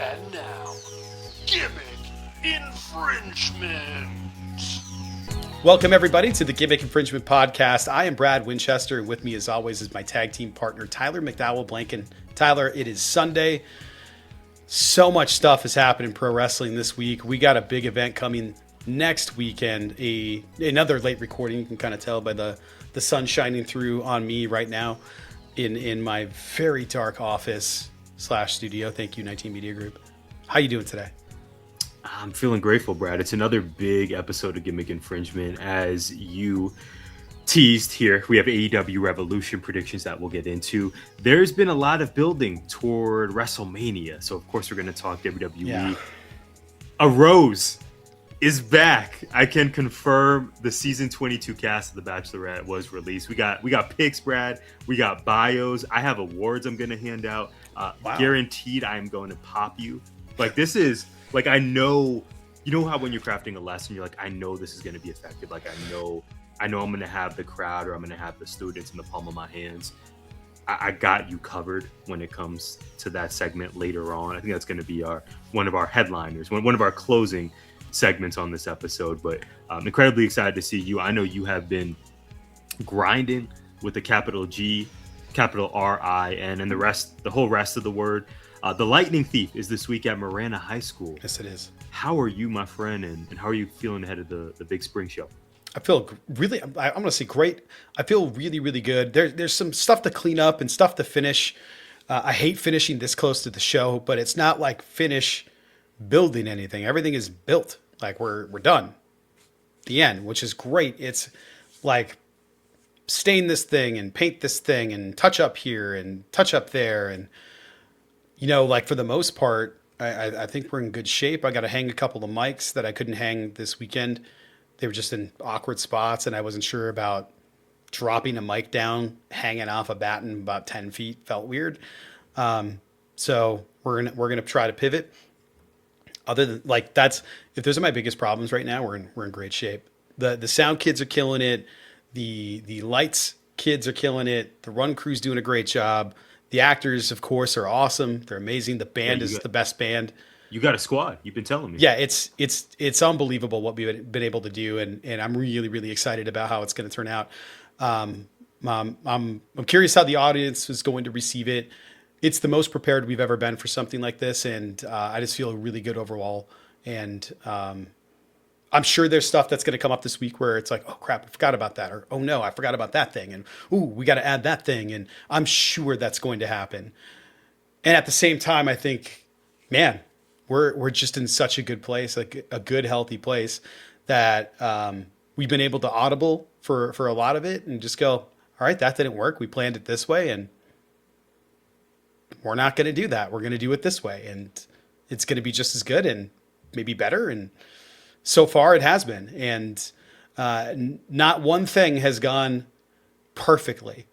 And now, Gimmick Infringement. Welcome, everybody, to the Gimmick Infringement Podcast. I am Brad Winchester, and with me, as always, is my tag team partner, Tyler McDowell-Blanken. Tyler, it is Sunday. So much stuff has happened in pro wrestling this week. We got a big event coming next weekend, another late recording. You can kind of tell by the sun shining through on me right now in my very dark office / studio. Thank you, 19 Media Group. How you doing today? I'm feeling grateful, Brad. It's another big episode of Gimmick Infringement. As you teased here, we have AEW Revolution predictions that we'll get into. There's been a lot of building toward WrestleMania. So, of course, we're going to talk WWE. Yeah. A Rose is back. I can confirm the season 22 cast of The Bachelorette was released. We got picks, Brad. We got bios. I have awards I'm going to hand out. Wow. Guaranteed I am going to pop you. Like, this is... Like, I know, you know how when you're crafting a lesson, you're like, I know this is going to be effective. Like, I know I'm going to have the crowd or I'm going to have the students in the palm of my hands. I got you covered when it comes to that segment later on. I think that's going to be one of our headliners, one of our closing segments on this episode. But I'm incredibly excited to see you. I know you have been grinding with the capital G, capital R-I-N, and the whole rest of the word. The Lightning Thief is this week at Marana High School. Yes, it is. How are you, my friend, and how are you feeling ahead of the big spring show? I feel really, I'm going to say great. I feel really, really good. There's some stuff to clean up and stuff to finish. I hate finishing this close to the show, but it's not like finish building anything. Everything is built. Like we're done. The end, which is great. It's like stain this thing and paint this thing and touch up here and touch up there. And, you know, like for the most part, I think we're in good shape. I got to hang a couple of mics that I couldn't hang this weekend. They were just in awkward spots, and I wasn't sure about dropping a mic down, hanging off a batten about 10 feet. Felt weird. So we're gonna try to pivot. Other than like that's if those are my biggest problems right now, we're in great shape. The sound kids are killing it. The lights kids are killing it. The run crew's doing a great job. The actors, of course, are awesome. They're amazing. The band is the best band. You got a squad. You've been telling me. Yeah, it's unbelievable what we've been able to do, and I'm really, really excited about how it's going to turn out. I'm curious how the audience is going to receive it. It's the most prepared we've ever been for something like this, and I just feel really good overall. And I'm sure there's stuff that's going to come up this week where it's like, oh crap, I forgot about that. Or, oh no, I forgot about that thing. And, ooh, we got to add that thing. And I'm sure that's going to happen. And at the same time, I think, man, we're just in such a good place, like a good, healthy place that we've been able to audible for a lot of it and just go, all right, that didn't work. We planned it this way and we're not going to do that. We're going to do it this way. And it's going to be just as good and maybe better. And so far it has been. And not one thing has gone perfectly,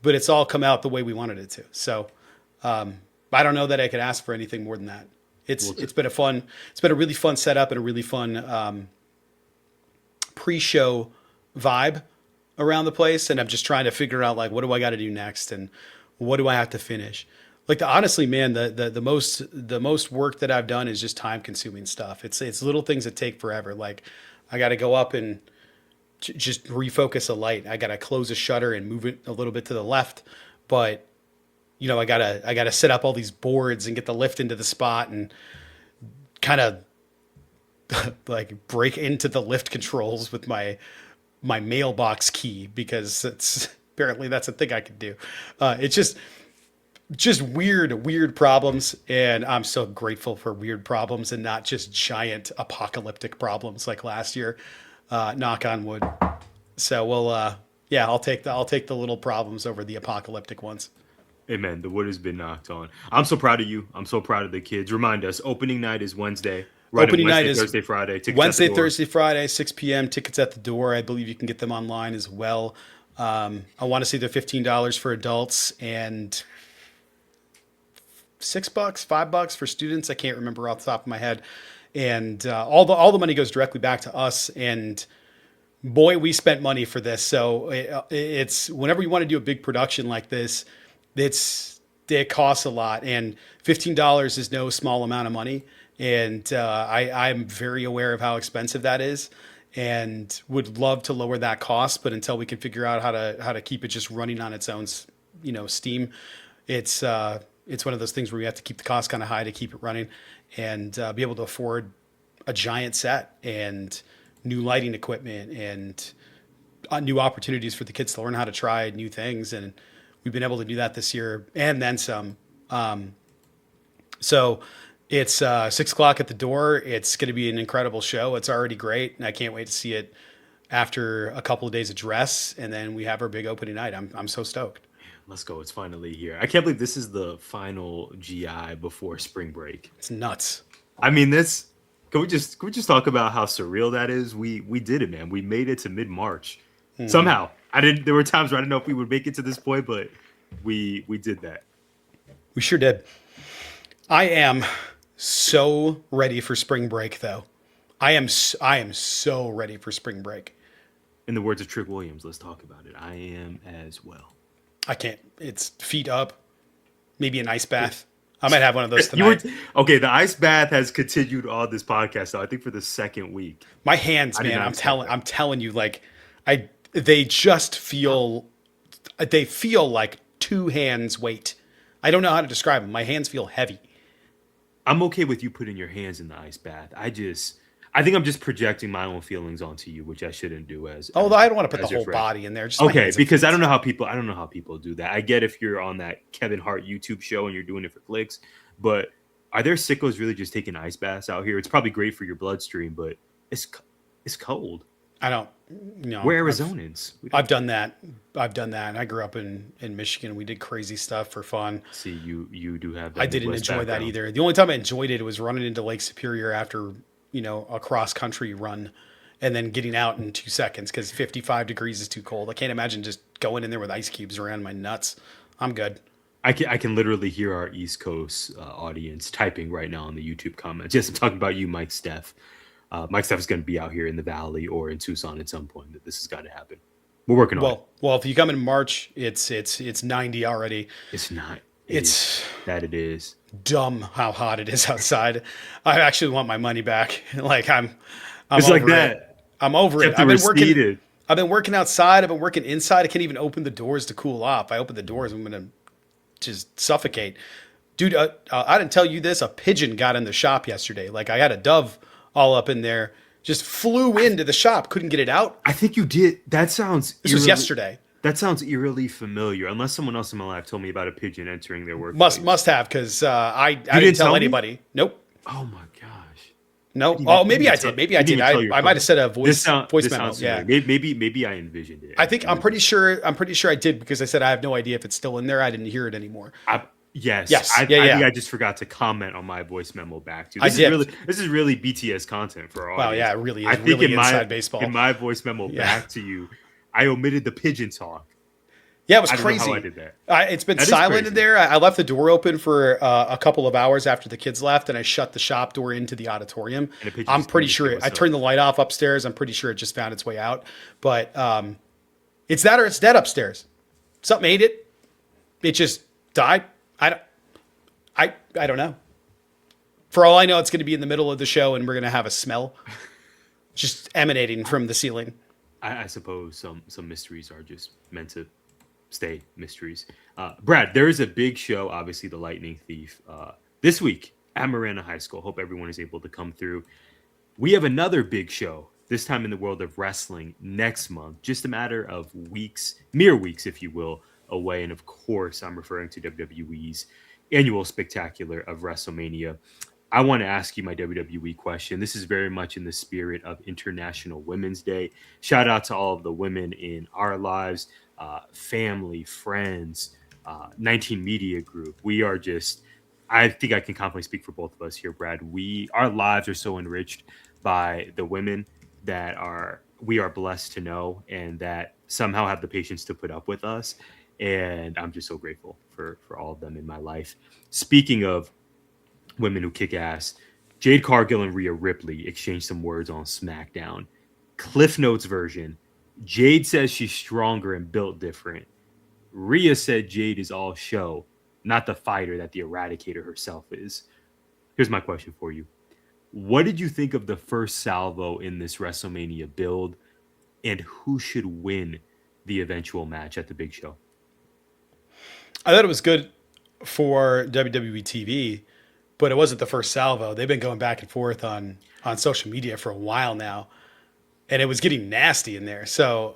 but it's all come out the way we wanted it to. So I don't know that I could ask for anything more than that. It's been a really fun setup and a really fun pre-show vibe around the place. And I'm just trying to figure out like, what do I got to do next? And what do I have to finish? Like honestly, man, the most work that I've done is just time consuming stuff. It's little things that take forever. Like I got to go up and just refocus a light. I got to close a shutter and move it a little bit to the left. But you know, I gotta set up all these boards and get the lift into the spot and kind of like break into the lift controls with my mailbox key because apparently that's a thing I can do. It's just weird problems, and I'm so grateful for weird problems and not just giant apocalyptic problems like last year. Knock on wood. So I'll take the little problems over the apocalyptic ones. Amen. The wood has been knocked on. I'm so proud of you. I'm so proud of the kids. Remind us, opening night is Wednesday. Opening night is Thursday, Friday. Wednesday, Thursday, Friday, 6 p.m. Tickets at the door. I believe you can get them online as well. I want to say they're $15 for adults and $6, $5 for students. I can't remember off the top of my head. And all the money goes directly back to us. And boy, we spent money for this. So it's whenever you want to do a big production like this, it's it costs a lot, and $15 is no small amount of money. And I'm very aware of how expensive that is, and would love to lower that cost. But until we can figure out how to keep it just running on its own, steam, it's one of those things where we have to keep the cost kind of high to keep it running, and be able to afford a giant set and new lighting equipment and new opportunities for the kids to learn how to try new things. And we've been able to do that this year and then some. So it's 6:00 at the door. It's going to be an incredible show. It's already great, and I can't wait to see it after a couple of days of dress. And then we have our big opening night. I'm so stoked. Let's go. It's finally here. I can't believe this is the final GI before spring break. It's nuts. I mean, can we just talk about how surreal that is? We did it, man. We made it to mid-March. Somehow. There were times where I didn't know if we would make it to this point, but we did that. We sure did. I am so ready for spring break, though. I am so ready for spring break. In the words of Trick Williams, let's talk about it. I am as well. I can't. It's feet up, maybe an ice bath. I might have one of those tonight. Okay, the ice bath has continued on this podcast, so I think for the second week. My hands, man, I'm telling you, like, they just feel like two hands weight. I don't know how to describe them. My hands feel heavy. I'm okay with you putting your hands in the ice bath. I think I'm just projecting my own feelings onto you, which I shouldn't do although I don't want to put the whole body in there. Just okay, because I don't know how people do that. I get if you're on that Kevin Hart YouTube show and you're doing it for clicks, but are there sickos really just taking ice baths out here? It's probably great for your bloodstream, but it's cold. I don't. We're Arizonans. I've done that. I grew up in Michigan. We did crazy stuff for fun. See, you do have that. I didn't enjoy that either. The only time I enjoyed it was running into Lake Superior after a cross country run, and then getting out in 2 seconds because 55 degrees is too cold. I can't imagine just going in there with ice cubes around my nuts. I'm good. I can literally hear our East Coast audience typing right now in the YouTube comments. Yes, I'm talking about you, Mike Steph. Mike Steph is going to be out here in the Valley or in Tucson at some point. This has got to happen. We're working on it. Well, if you come in March, it's 90 already. It's not. It is dumb how hot it is outside. I actually want my money back. Like I'm it's over like that. It. I'm over it. I've been working outside. I've been working inside. I can't even open the doors to cool off. I open the doors, I'm gonna just suffocate. Dude, I didn't tell you this. A pigeon got in the shop yesterday. Like I had a dove all up in there, just flew into the shop. Couldn't get it out. I think you did. This was yesterday. That sounds eerily familiar, unless someone else in my life told me about a pigeon entering their work. Must have, because I didn't tell anybody. Nope. Oh my gosh. No. Maybe I did. Maybe I did. I might have said a voice memo. Yeah. Maybe I envisioned it. I'm pretty sure I did, because I said I have no idea if it's still in there. I didn't hear it anymore. Yes. I think I just forgot to comment on my voice memo back to. This is really BTS content for our audience. Well, yeah, it really is. I think really inside baseball. In my voice memo back to you, I omitted the pigeon talk. Yeah, it was crazy. I don't know how I did that. It's been silent in there. I left the door open for a couple of hours after the kids left, and I shut the shop door into the auditorium. I'm pretty sure I turned the light off upstairs. I'm pretty sure it just found its way out. But it's that or it's dead upstairs. Something ate it. It just died. I don't know. For all I know, it's going to be in the middle of the show, and we're going to have a smell just emanating from the ceiling. I suppose some mysteries are just meant to stay mysteries. Brad, there is a big show, obviously the Lightning Thief, this week at Marana High School. Hope everyone is able to come through. We have another big show, this time in the world of wrestling, next month. Just a matter of weeks, mere weeks, if you will, away. And of course, I'm referring to WWE's annual spectacular of WrestleMania. I want to ask you my WWE question. This is very much in the spirit of International Women's Day. Shout out to all of the women in our lives, family, friends, 19 Media Group. We are just, I think I can confidently speak for both of us here, Brad. Our lives are so enriched by the women that we are blessed to know and that somehow have the patience to put up with us. And I'm just so grateful for all of them in my life. Speaking of women who kick ass, Jade Cargill and Rhea Ripley exchanged some words on SmackDown. Cliff Notes version. Jade says she's stronger and built different. Rhea said Jade is all show. not the fighter that the Eradicator herself is. Here's my question for you. What did you think of the first salvo in this WrestleMania build, and who should win the eventual match at the big show? I thought it was good for WWE TV, but it wasn't the first salvo. They've been going back and forth on social media for a while now, and it was getting nasty in there. So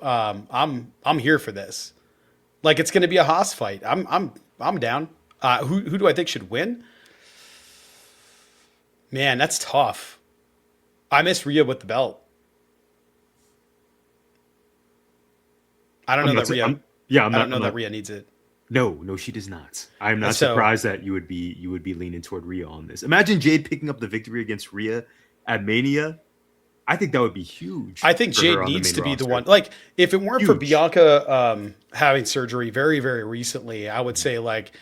I'm here for this. Like, it's going to be a Haas fight. I'm down. Who do I think should win? Man, that's tough. I miss Rhea with the belt. I don't know that Rhea. I don't know that Rhea needs it. No, she does not. I'm not surprised that you would be leaning toward Rhea on this. Imagine Jade picking up the victory against Rhea at Mania. I think that would be huge. I think Jade needs to be the one. Like, if it weren't for Bianca having surgery very, very recently, I would say like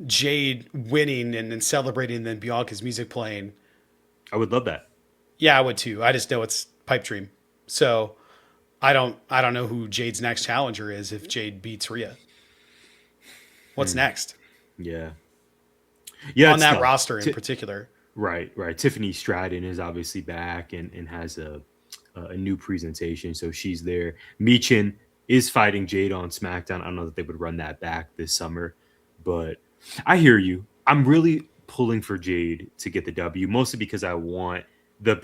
Jade winning and then celebrating, and then Bianca's music playing. I would love that. Yeah, I would too. I just know it's pipe dream. So I don't know who Jade's next challenger is if Jade beats Rhea. What's next? Yeah. On that roster in particular. Right. Tiffany Stratton is obviously back and has a new presentation, so she's there. Michin is fighting Jade on SmackDown. I don't know that they would run that back this summer, but I hear you. I'm really pulling for Jade to get the W, mostly because I want the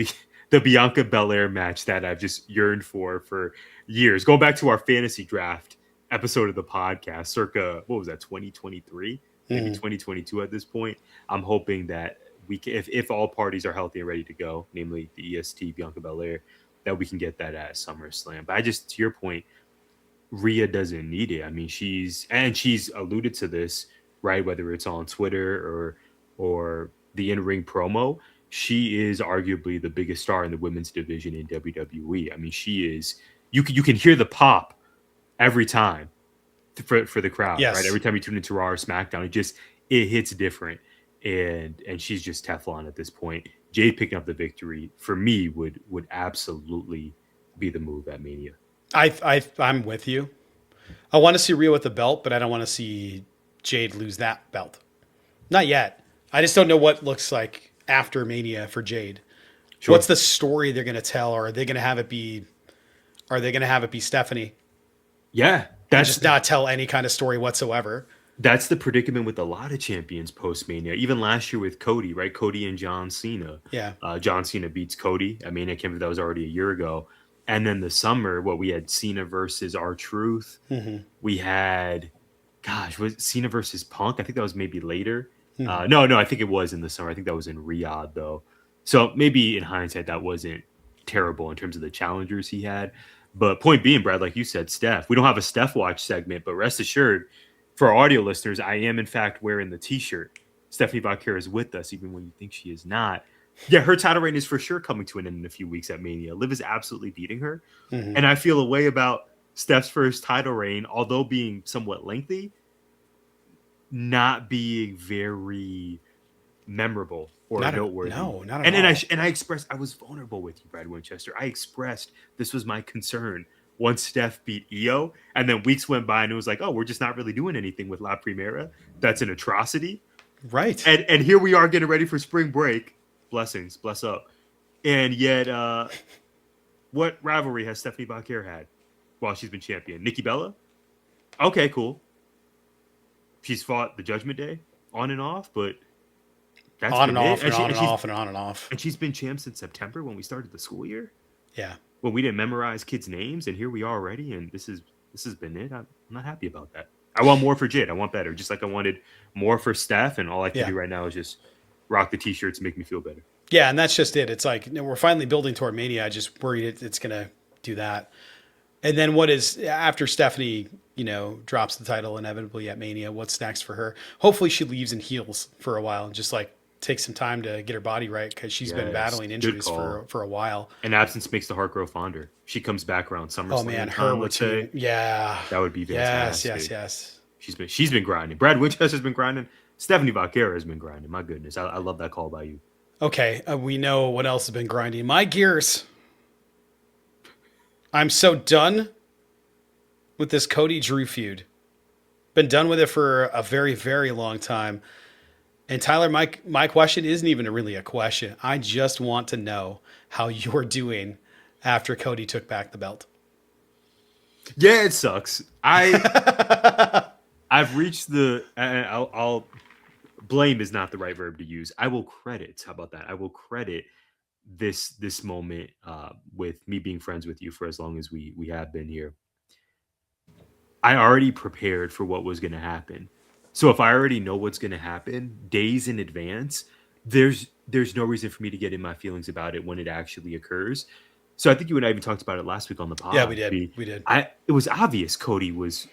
Bianca Belair match that I've just yearned for years. Going back to our fantasy draft episode of the podcast, circa, what was that, 2023? Maybe 2022 at this point. I'm hoping that we can, if all parties are healthy and ready to go, namely the EST, Bianca Belair, that we can get that at SummerSlam. But I just, to your point, Rhea doesn't need it. I mean, she's alluded to this, right? Whether it's on Twitter or the in-ring promo, she is arguably the biggest star in the women's division in WWE. I mean, she is, you can hear the pop every time for the crowd, yes. Right? Every time you tune into Raw or SmackDown, it hits different. And she's just Teflon at this point. Jade picking up the victory for me would absolutely be the move at Mania. I'm with you. I want to see Rhea with the belt, but I don't want to see Jade lose that belt. Not yet. I just don't know what looks like after Mania for Jade. Sure. What's the story they're going to tell? Or are they going to have it be Stephanie? Yeah. That's just not tell any kind of story whatsoever. That's the predicament with a lot of champions post-Mania. Even last year with Cody, right? Cody and John Cena. Yeah. John Cena beats Cody. I mean, I can't believe that was already a year ago. And then the summer, we had Cena versus R-Truth. Mm-hmm. We had, was Cena versus Punk? I think that was maybe later. Mm-hmm. No, I think it was in the summer. I think that was in Riyadh, though. So maybe in hindsight, that wasn't terrible in terms of the challengers he had. But point being, Brad, like you said, Steph. We don't have a Steph Watch segment, but rest assured, for our audio listeners, I am, in fact, wearing the T-shirt. Stephanie Vaquer is with us, even when you think she is not. Yeah, her title reign is for sure coming to an end in a few weeks at Mania. Liv is absolutely beating her. Mm-hmm. And I feel a way about Steph's first title reign, although being somewhat lengthy, not being very memorable or noteworthy. No, not at all. And I expressed, I was vulnerable with you, Brad Winchester. I expressed this was my concern once Steph beat Io, and then weeks went by and it was like, oh, we're just not really doing anything with La Primera. That's an atrocity. Right. And here we are getting ready for spring break. Blessings. Bless up. And yet, what rivalry has Stephanie Vaquer had while she's been champion? Nikki Bella? Okay, cool. She's fought the Judgment Day on and off, but that's on and off and on and off and on and off. And she's been champ since September when we started the school year. Yeah. When we didn't memorize kids' names, and here we are already, and this has been it. I'm not happy about that. I want more for Jade. I want better. Just like I wanted more for Steph, and all I can do right now is just rock the T-shirts and make me feel better. Yeah, and that's just it. It's like we're finally building toward Mania. I just worry it's going to do that. And then what is after Stephanie, drops the title inevitably at Mania? What's next for her? Hopefully, she leaves in heels for a while and just take some time to get her body right because she's been battling injuries for a while. And absence makes the heart grow fonder. She comes back around SummerSlam. Oh man, her let's say. Yeah, that would be fantastic. Yes. She's been grinding. Brad Winchester's been grinding. Stephanie Vaquer has been grinding. My goodness, I love that call by you. Okay, we know what else has been grinding. My gears. I'm so done with this Cody Drew feud. Been done with it for a very, very long time. And Tyler, my question isn't even really a question. I just want to know how you're doing after Cody took back the belt. Yeah, it sucks. I've reached the. I'll blame is not the right verb to use. I will credit. How about that? I will credit this moment with me being friends with you for as long as we have been here. I already prepared for what was going to happen. So if I already know what's going to happen days in advance, there's no reason for me to get in my feelings about it when it actually occurs. So I think you and I even talked about it last week on the pod. Yeah, we did. We did. It was obvious Cody was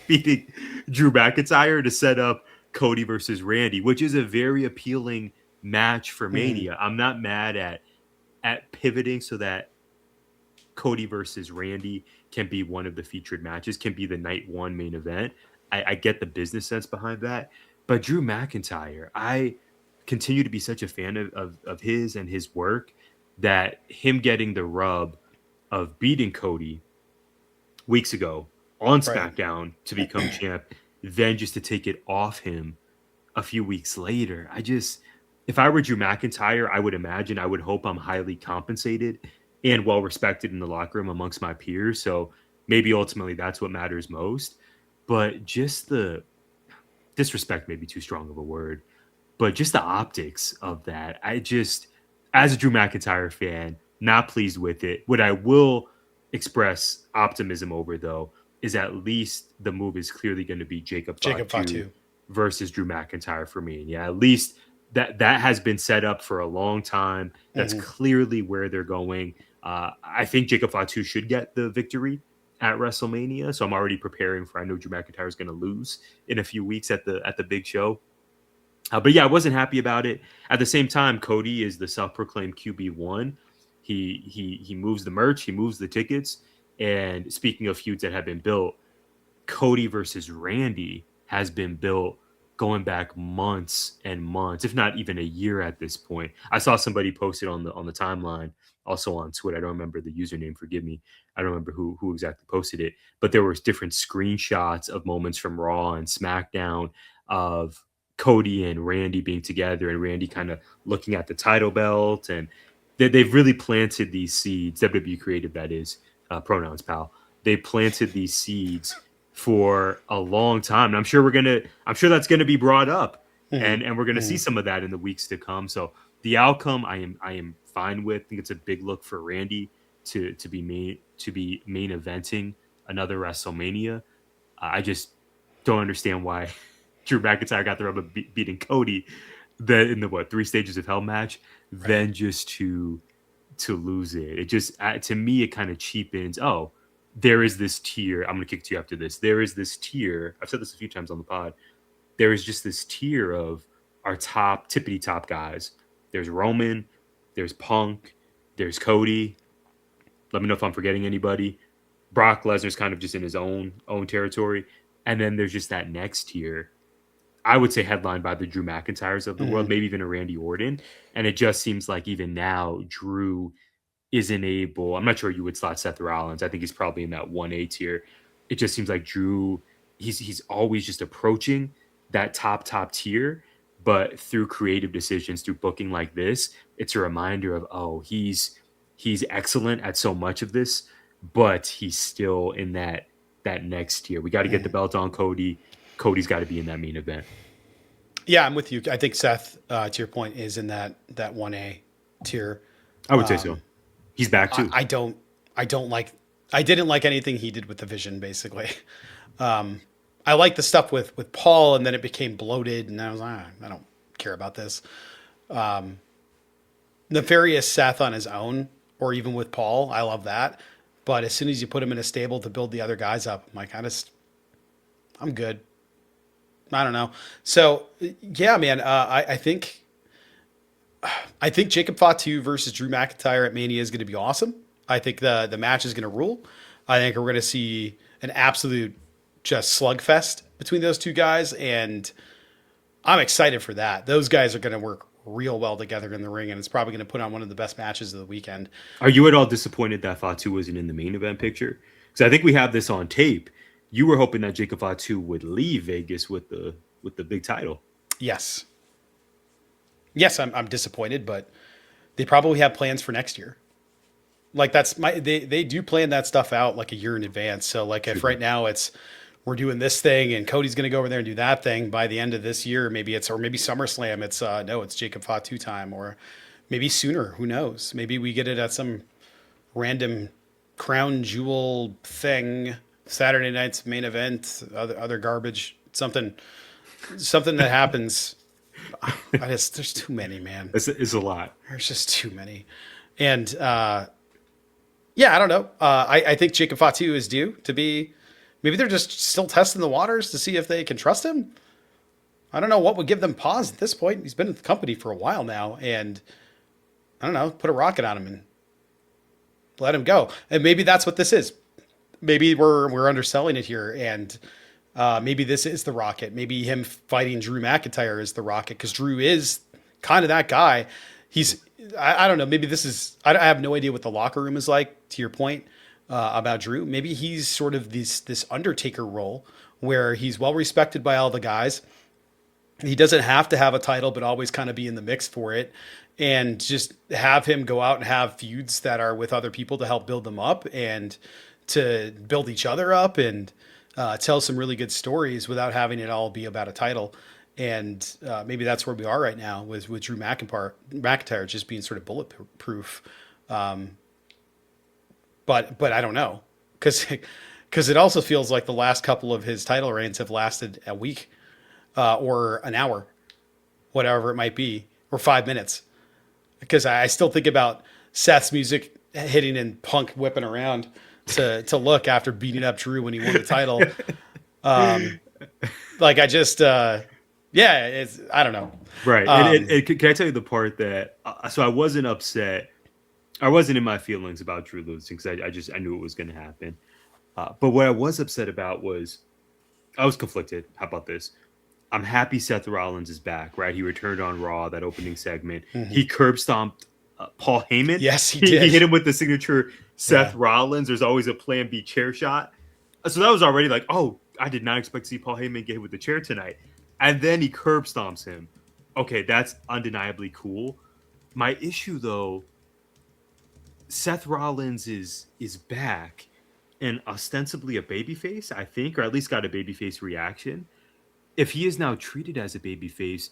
beating Drew McIntyre to set up Cody versus Randy, which is a very appealing match for Mania. I'm not mad at pivoting so that Cody versus Randy can be one of the featured matches, can be the night one main event. I get the business sense behind that. But Drew McIntyre, I continue to be such a fan of his and his work that him getting the rub of beating Cody weeks ago on SmackDown to become champ, then just to take it off him a few weeks later. If I were Drew McIntyre, I would hope I'm highly compensated and well respected in the locker room amongst my peers. So maybe ultimately that's what matters most. But just the disrespect may be too strong of a word, but just the optics of that, as a Drew McIntyre fan, not pleased with it. What I will express optimism over, though, is at least the move is clearly going to be Jacob Fatu versus Drew McIntyre for me. And yeah, at least that has been set up for a long time. That's clearly where they're going. I think Jacob Fatu should get the victory at WrestleMania, so I'm already preparing for. I know Drew McIntyre is going to lose in a few weeks at the big show. But yeah, I wasn't happy about it. At the same time, Cody is the self-proclaimed QB1. He moves the merch, he moves the tickets. And speaking of feuds that have been built, Cody versus Randy has been built going back months and months, if not even a year at this point. I saw somebody post it on the timeline, also on Twitter. I don't remember the username, forgive me. I don't remember who exactly posted it, but there was different screenshots of moments from Raw and SmackDown of Cody and Randy being together and Randy kind of looking at the title belt. And they've really planted these seeds, WWE Creative, that is, pronouns, pal. They planted these seeds for a long time. And I'm sure that's going to be brought up and we're going to see some of that in the weeks to come. So the outcome I am fine with. I think it's a big look for Randy to be main eventing another WrestleMania. I just don't understand why Drew McIntyre got the rub of beating Cody in the 3 stages of hell match, then just to lose it. It just, to me, it kind of cheapens. Oh, there is this tier. I'm going to kick to you after this. There is this tier. I've said this a few times on the pod. There is just this tier of our top, tippity top guys. There's Roman, there's Punk, there's Cody. Let me know if I'm forgetting anybody. Brock Lesnar's kind of just in his own territory. And then there's just that next tier, I would say headlined by the Drew McIntyres of the world, maybe even a Randy Orton. And it just seems like even now, Drew isn't able. I'm not sure you would slot Seth Rollins. I think he's probably in that 1A tier. It just seems like Drew, he's always just approaching that top tier. But through creative decisions, through booking like this, it's a reminder of, oh, he's excellent at so much of this, but he's still in that next tier. We got to get the belt on Cody. Cody's got to be in that main event. Yeah, I'm with you. I think Seth, to your point, is in that 1A tier. I would say so. He's back too. I didn't like anything he did with the Vision, basically. I like the stuff with Paul, and then it became bloated, and I was like, I don't care about this. Nefarious Seth on his own, or even with Paul, I love that. But as soon as you put him in a stable to build the other guys up, I'm like, I'm good. I don't know. So yeah, man, I think Jacob Fatu versus Drew McIntyre at Mania is going to be awesome. I think the match is going to rule. I think we're going to see an absolute just slugfest between those two guys, and I'm excited for that. Those guys are going to work real well together in the ring, and it's probably going to put on one of the best matches of the weekend. Are you at all disappointed that Fatu wasn't in the main event picture? Because I think we have this on tape you were hoping that Jacob Fatu would leave Vegas with the big title. Yes. Yes, I'm disappointed, but they probably have plans for next year. Like they do plan that stuff out like a year in advance. So like if right now we're doing this thing and Cody's going to go over there and do that thing by the end of this year, maybe SummerSlam. It's Jacob Fatu time, or maybe sooner. Who knows? Maybe we get it at some random crown jewel thing, Saturday night's main event, other garbage, something that happens. There's too many, man. It's a lot. There's just too many. And yeah, I don't know. I think Jacob Fatu is due to be. Maybe they're just still testing the waters to see if they can trust him. I don't know what would give them pause at this point. He's been in the company for a while now, and I don't know, put a rocket on him and let him go. And maybe that's what this is. Maybe we're underselling it here, and maybe this is the rocket. Maybe him fighting Drew McIntyre is the rocket, because Drew is kind of that guy. I don't know. Maybe this is. I have no idea what the locker room is like. To your point about Drew, maybe he's sort of this Undertaker role where he's well respected by all the guys. He doesn't have to have a title, but always kind of be in the mix for it, and just have him go out and have feuds that are with other people to help build them up and to build each other up and tell some really good stories without having it all be about a title. And maybe that's where we are right now with Drew McIntyre just being sort of bulletproof. But I don't know, because it also feels like the last couple of his title reigns have lasted a week or an hour, whatever it might be, or 5 minutes. Because I still think about Seth's music hitting and Punk whipping around to look after beating up Drew when he won the title. I don't know. Right. Can I tell you the part that, so I wasn't upset. I wasn't in my feelings about Drew losing, because I knew it was going to happen. But what I was upset about was, I was conflicted. How about this? I'm happy Seth Rollins is back, right? He returned on Raw, that opening segment. Mm-hmm. He curb stomped Paul Heyman. Yes, he did. He hit him with the signature Seth Rollins. There's always a plan B chair shot. So that was already like, oh, I did not expect to see Paul Heyman get hit with the chair tonight. And then he curb stomps him. Okay, that's undeniably cool. My issue, though, Seth Rollins is back and ostensibly a babyface, I think, or at least got a babyface reaction. If he is now treated as a babyface,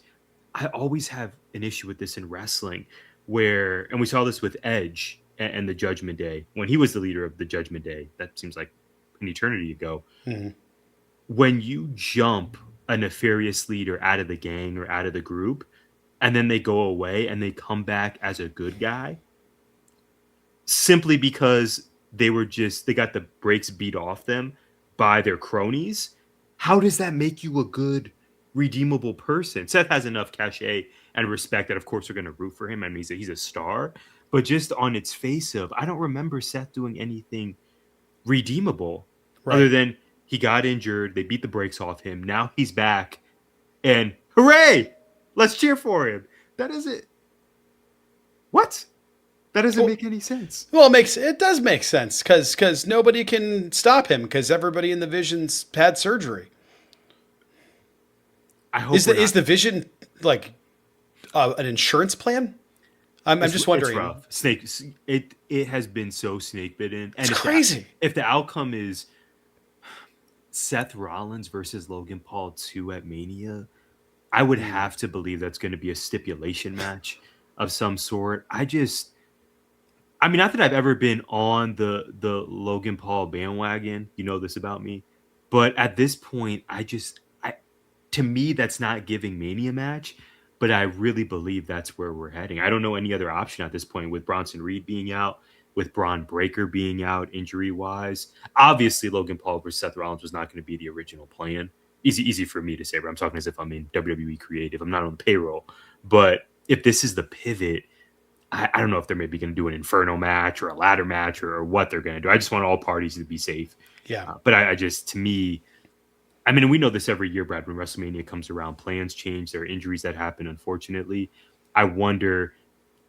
I always have an issue with this in wrestling, and we saw this with Edge and the Judgment Day, when he was the leader of the Judgment Day. That seems like an eternity ago. Mm-hmm. When you jump a nefarious leader out of the gang or out of the group, and then they go away and they come back as a good guy, simply because they got the brakes beat off them by their cronies, how does that make you a good, redeemable person? Seth has enough cachet and respect that, of course, we're going to root for him. I mean, he's a star. But just on its face of, I don't remember Seth doing anything redeemable, other than he got injured, they beat the brakes off him, now he's back, and hooray! Let's cheer for him. That isn't... What? That doesn't make any sense. Well, it does make sense, because nobody can stop him, because everybody in the Vision's had surgery. I hope is the Vision like an insurance plan? I'm just wondering. It's rough. It has been so snake bitten, and it's crazy. If the outcome is Seth Rollins versus Logan Paul 2 at Mania, I would have to believe that's going to be a stipulation match of some sort. Not that I've ever been on the Logan Paul bandwagon. You know this about me. But at this point, to me, that's not giving Mania match. But I really believe that's where we're heading. I don't know any other option at this point, with Bronson Reed being out, with Braun Breaker being out injury-wise. Obviously, Logan Paul versus Seth Rollins was not going to be the original plan. Easy for me to say, but I'm talking as if I'm in WWE creative. I'm not on the payroll. But if this is the pivot, I don't know if they're maybe going to do an Inferno match or a ladder match or what they're going to do. I just want all parties to be safe. Yeah. But to me, we know this every year, Brad, when WrestleMania comes around, plans change. There are injuries that happen, unfortunately. I wonder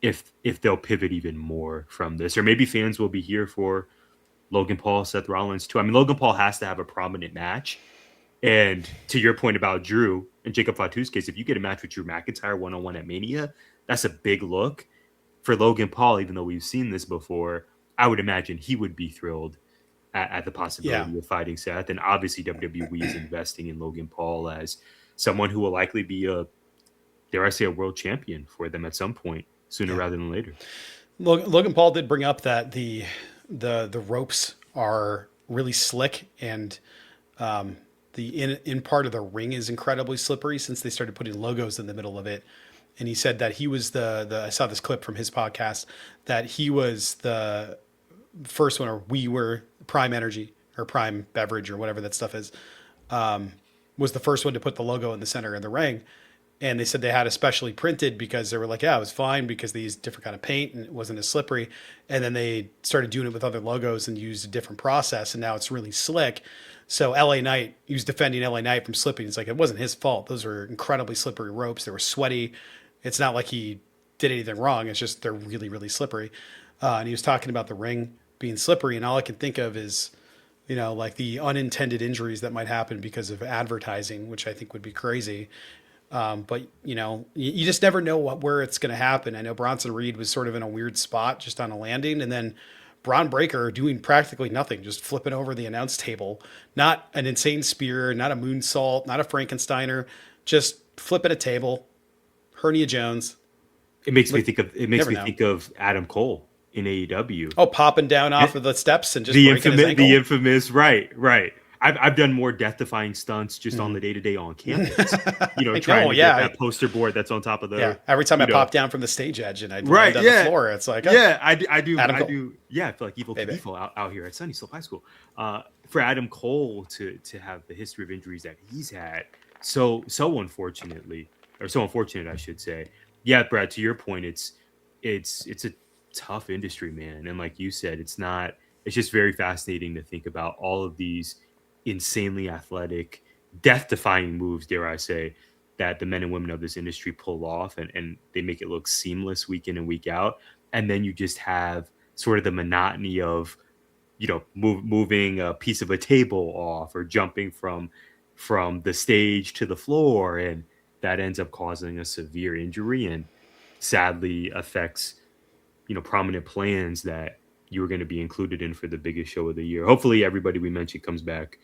if they'll pivot even more from this, or maybe fans will be here for Logan Paul, Seth Rollins too. I mean, Logan Paul has to have a prominent match. And to your point about Drew and Jacob Fatu's case, if you get a match with Drew McIntyre one-on-one at Mania, that's a big look. For Logan Paul, even though we've seen this before, I would imagine he would be thrilled at the possibility of fighting Seth. And obviously WWE is investing in Logan Paul as someone who will likely be dare I say, a world champion for them at some point, sooner rather than later. Logan Paul did bring up that the ropes are really slick, and the in part of the ring is incredibly slippery since they started putting logos in the middle of it. And he said that he was I saw this clip from his podcast, that he was the first one, or we were Prime Energy or Prime Beverage or whatever that stuff is, was the first one to put the logo in the center of the ring. And they said they had it specially printed because they were like, yeah, it was fine because they used different kind of paint and it wasn't as slippery. And then they started doing it with other logos and used a different process. And now it's really slick. So LA Knight, he was defending LA Knight from slipping. It's like, it wasn't his fault. Those were incredibly slippery ropes. They were sweaty. It's not like he did anything wrong. It's just, they're really, really slippery. And he was talking about the ring being slippery. And all I can think of is, you know, like the unintended injuries that might happen because of advertising, which I think would be crazy. But you know, you just never know where it's going to happen. I know Bronson Reed was sort of in a weird spot just on a landing, and then Braun Breaker doing practically nothing, just flipping over the announce table, not an insane spear, not a moonsault, not a Frankensteiner, just flipping a table. Hernia Jones. It makes me think of Adam Cole in AEW. Oh, popping down off of the steps and just breaking his ankle. The infamous, right. I've done more death-defying stunts just on the day-to-day on campus. You know, trying to get that poster board that's on top of the. Yeah, every time I pop down from the stage edge and I land on the floor, it's like, I do. Yeah, I feel like Evil Knievel out here at Sunnyslope High School. For Adam Cole to have the history of injuries that he's had, so unfortunate, I should say. Yeah, Brad, to your point, it's a tough industry, man, and like you said, it's just very fascinating to think about all of these insanely athletic, death-defying moves, dare I say, that the men and women of this industry pull off, and they make it look seamless week in and week out. And then you just have sort of the monotony of, you know, moving a piece of a table off or jumping from the stage to the floor, and that ends up causing a severe injury and sadly affects, you know, prominent plans that you were going to be included in for the biggest show of the year. Hopefully everybody we mentioned comes back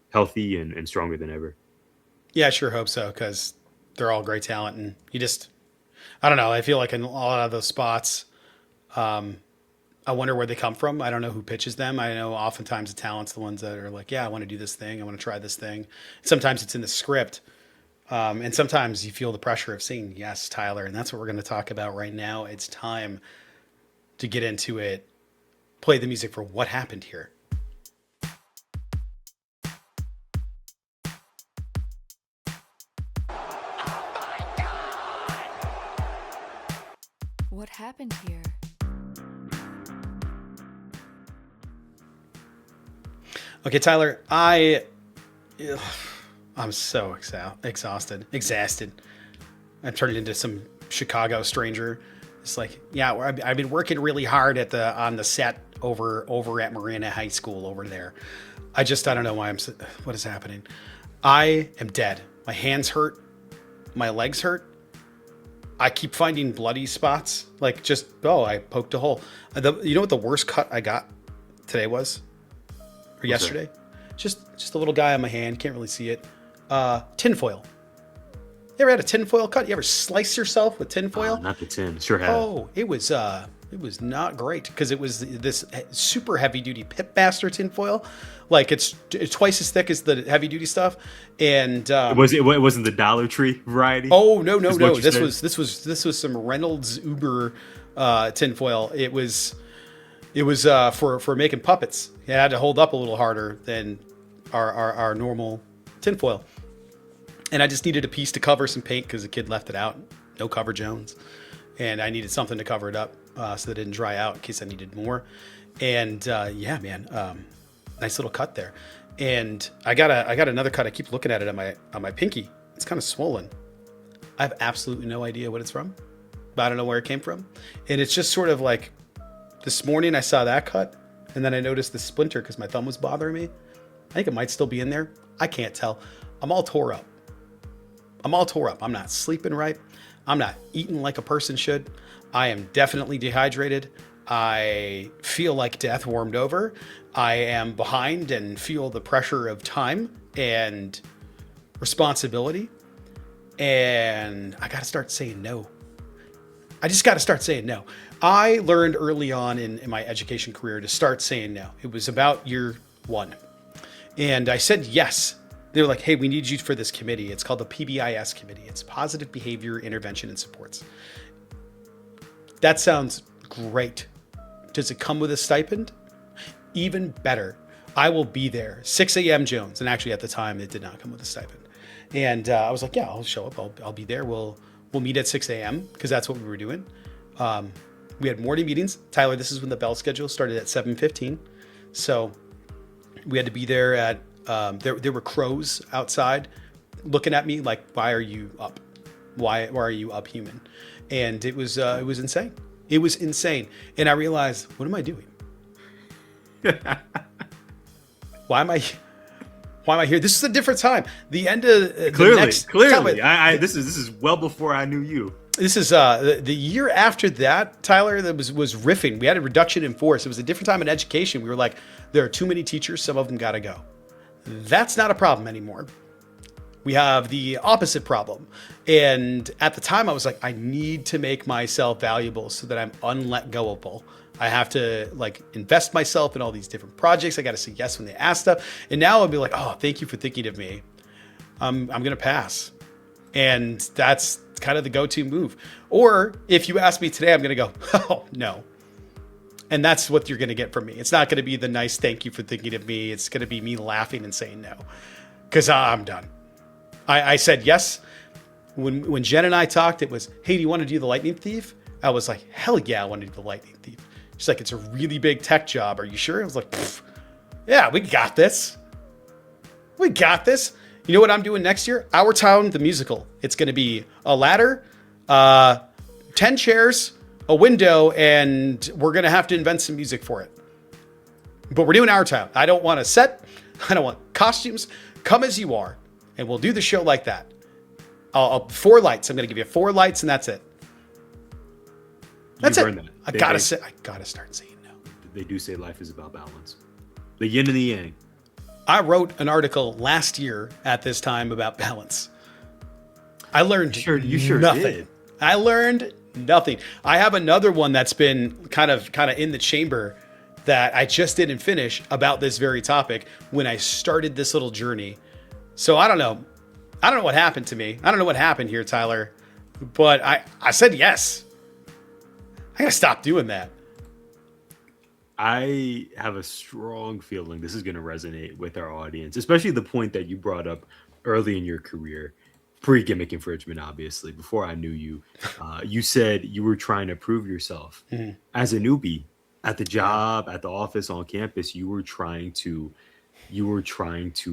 healthy and stronger than ever. Yeah, I sure hope so, because they're all great talent. And you just, I don't know, I feel like in a lot of those spots, I wonder where they come from. I don't know who pitches them. I know oftentimes the talent's the ones that are like, yeah, I want to do this thing. I want to try this thing. Sometimes it's in the script. And sometimes you feel the pressure of saying, yes, Tyler. And that's what we're going to talk about right now. It's time to get into it. Play the music for what happened here. What happened here? Okay, Tyler, I'm so exhausted. I'm turning into some Chicago stranger. It's like, yeah, I've been working really hard on the set over at Marina High School over there. I don't know why what is happening. I am dead. My hands hurt. My legs hurt. I keep finding bloody spots. Like I poked a hole. You know what the worst cut I got today was? Or yesterday? Just a little guy on my hand. Can't really see it. Tinfoil. You ever had a tinfoil cut? You ever slice yourself with tinfoil? Not the tin. Sure have. Oh, it was not great because it was this super heavy duty Pitmaster tinfoil. Like it's twice as thick as the heavy duty stuff. And it wasn't the Dollar Tree variety. Oh no. This was some Reynolds Uber tinfoil. It was for making puppets. It had to hold up a little harder than our normal tinfoil. And I just needed a piece to cover some paint because the kid left it out. No cover Jones. And I needed something to cover it up so that it didn't dry out in case I needed more. And nice little cut there. And I got another cut. I keep looking at it on my pinky. It's kind of swollen. I have absolutely no idea what it's from, but I don't know where it came from. And it's just sort of like this morning I saw that cut and then I noticed the splinter because my thumb was bothering me. I think it might still be in there. I can't tell. I'm all tore up. I'm not sleeping right. I'm not eating like a person should. I am definitely dehydrated. I feel like death warmed over. I am behind and feel the pressure of time and responsibility. And I got to start saying no. I just got to start saying no. I learned early on in my education career to start saying no. It was about year 1. And I said yes. They were like, hey, we need you for this committee. It's called the PBIS committee. It's Positive Behavior Intervention and Supports. That sounds great. Does it come with a stipend? Even better. I will be there. 6 a.m. Jones. And actually at the time it did not come with a stipend. And I was like, yeah, I'll show up. I'll be there. We'll meet at 6 a.m. because that's what we were doing. We had morning meetings. Tyler, this is when the bell schedule started at 7:15. So we had to be there at, there were crows outside looking at me like, why are you up? Why are you up, human? And it was insane. It was insane. And I realized, what am I doing? Why am I here? This is a different time. The end of clearly. This is well before I knew you. This is the year after that, Tyler, that was riffing. We had a reduction in force. It was a different time in education. We were like, there are too many teachers. Some of them got to go. That's not a problem anymore. We have the opposite problem. And at the time I was like, I need to make myself valuable so that I'm unletgoable. I have to like invest myself in all these different projects. I got to say yes when they ask stuff. And now I'll be like, oh, thank you for thinking of me. I'm going to pass. And that's kind of the go-to move. Or if you ask me today, I'm going to go, oh, no. And that's what you're going to get from me. It's not going to be the nice thank you for thinking of me. It's going to be me laughing and saying no. Because I'm done. I said yes. When Jen and I talked, it was, hey, do you want to do the Lightning Thief? I was like, hell yeah, I want to do the Lightning Thief. She's like, it's a really big tech job. Are you sure? I was like, yeah, we got this. We got this. You know what I'm doing next year? Our Town, the musical. It's going to be a ladder, 10 chairs, a window, and we're going to have to invent some music for it. But we're doing Our Town. I don't want a set. I don't want costumes. Come as you are. And we'll do the show like that. 4 lights. I'm going to give you 4 lights, and that's it. That's it. I gotta start saying no. They do say life is about balance. The yin and the yang. I wrote an article last year at this time about balance. I learned nothing. Did. I learned nothing. I have another one that's been kind of in the chamber that I just didn't finish about this very topic when I started this little journey. So I don't know. I don't know what happened to me. I don't know what happened here, Tyler. But I said yes. I gotta stop doing that. I have a strong feeling this is going to resonate with our audience, especially the point that you brought up early in your career, pre-gimmick infringement, obviously. Before I knew you, you said you were trying to prove yourself as a newbie at the job, at the office, on campus. You were trying to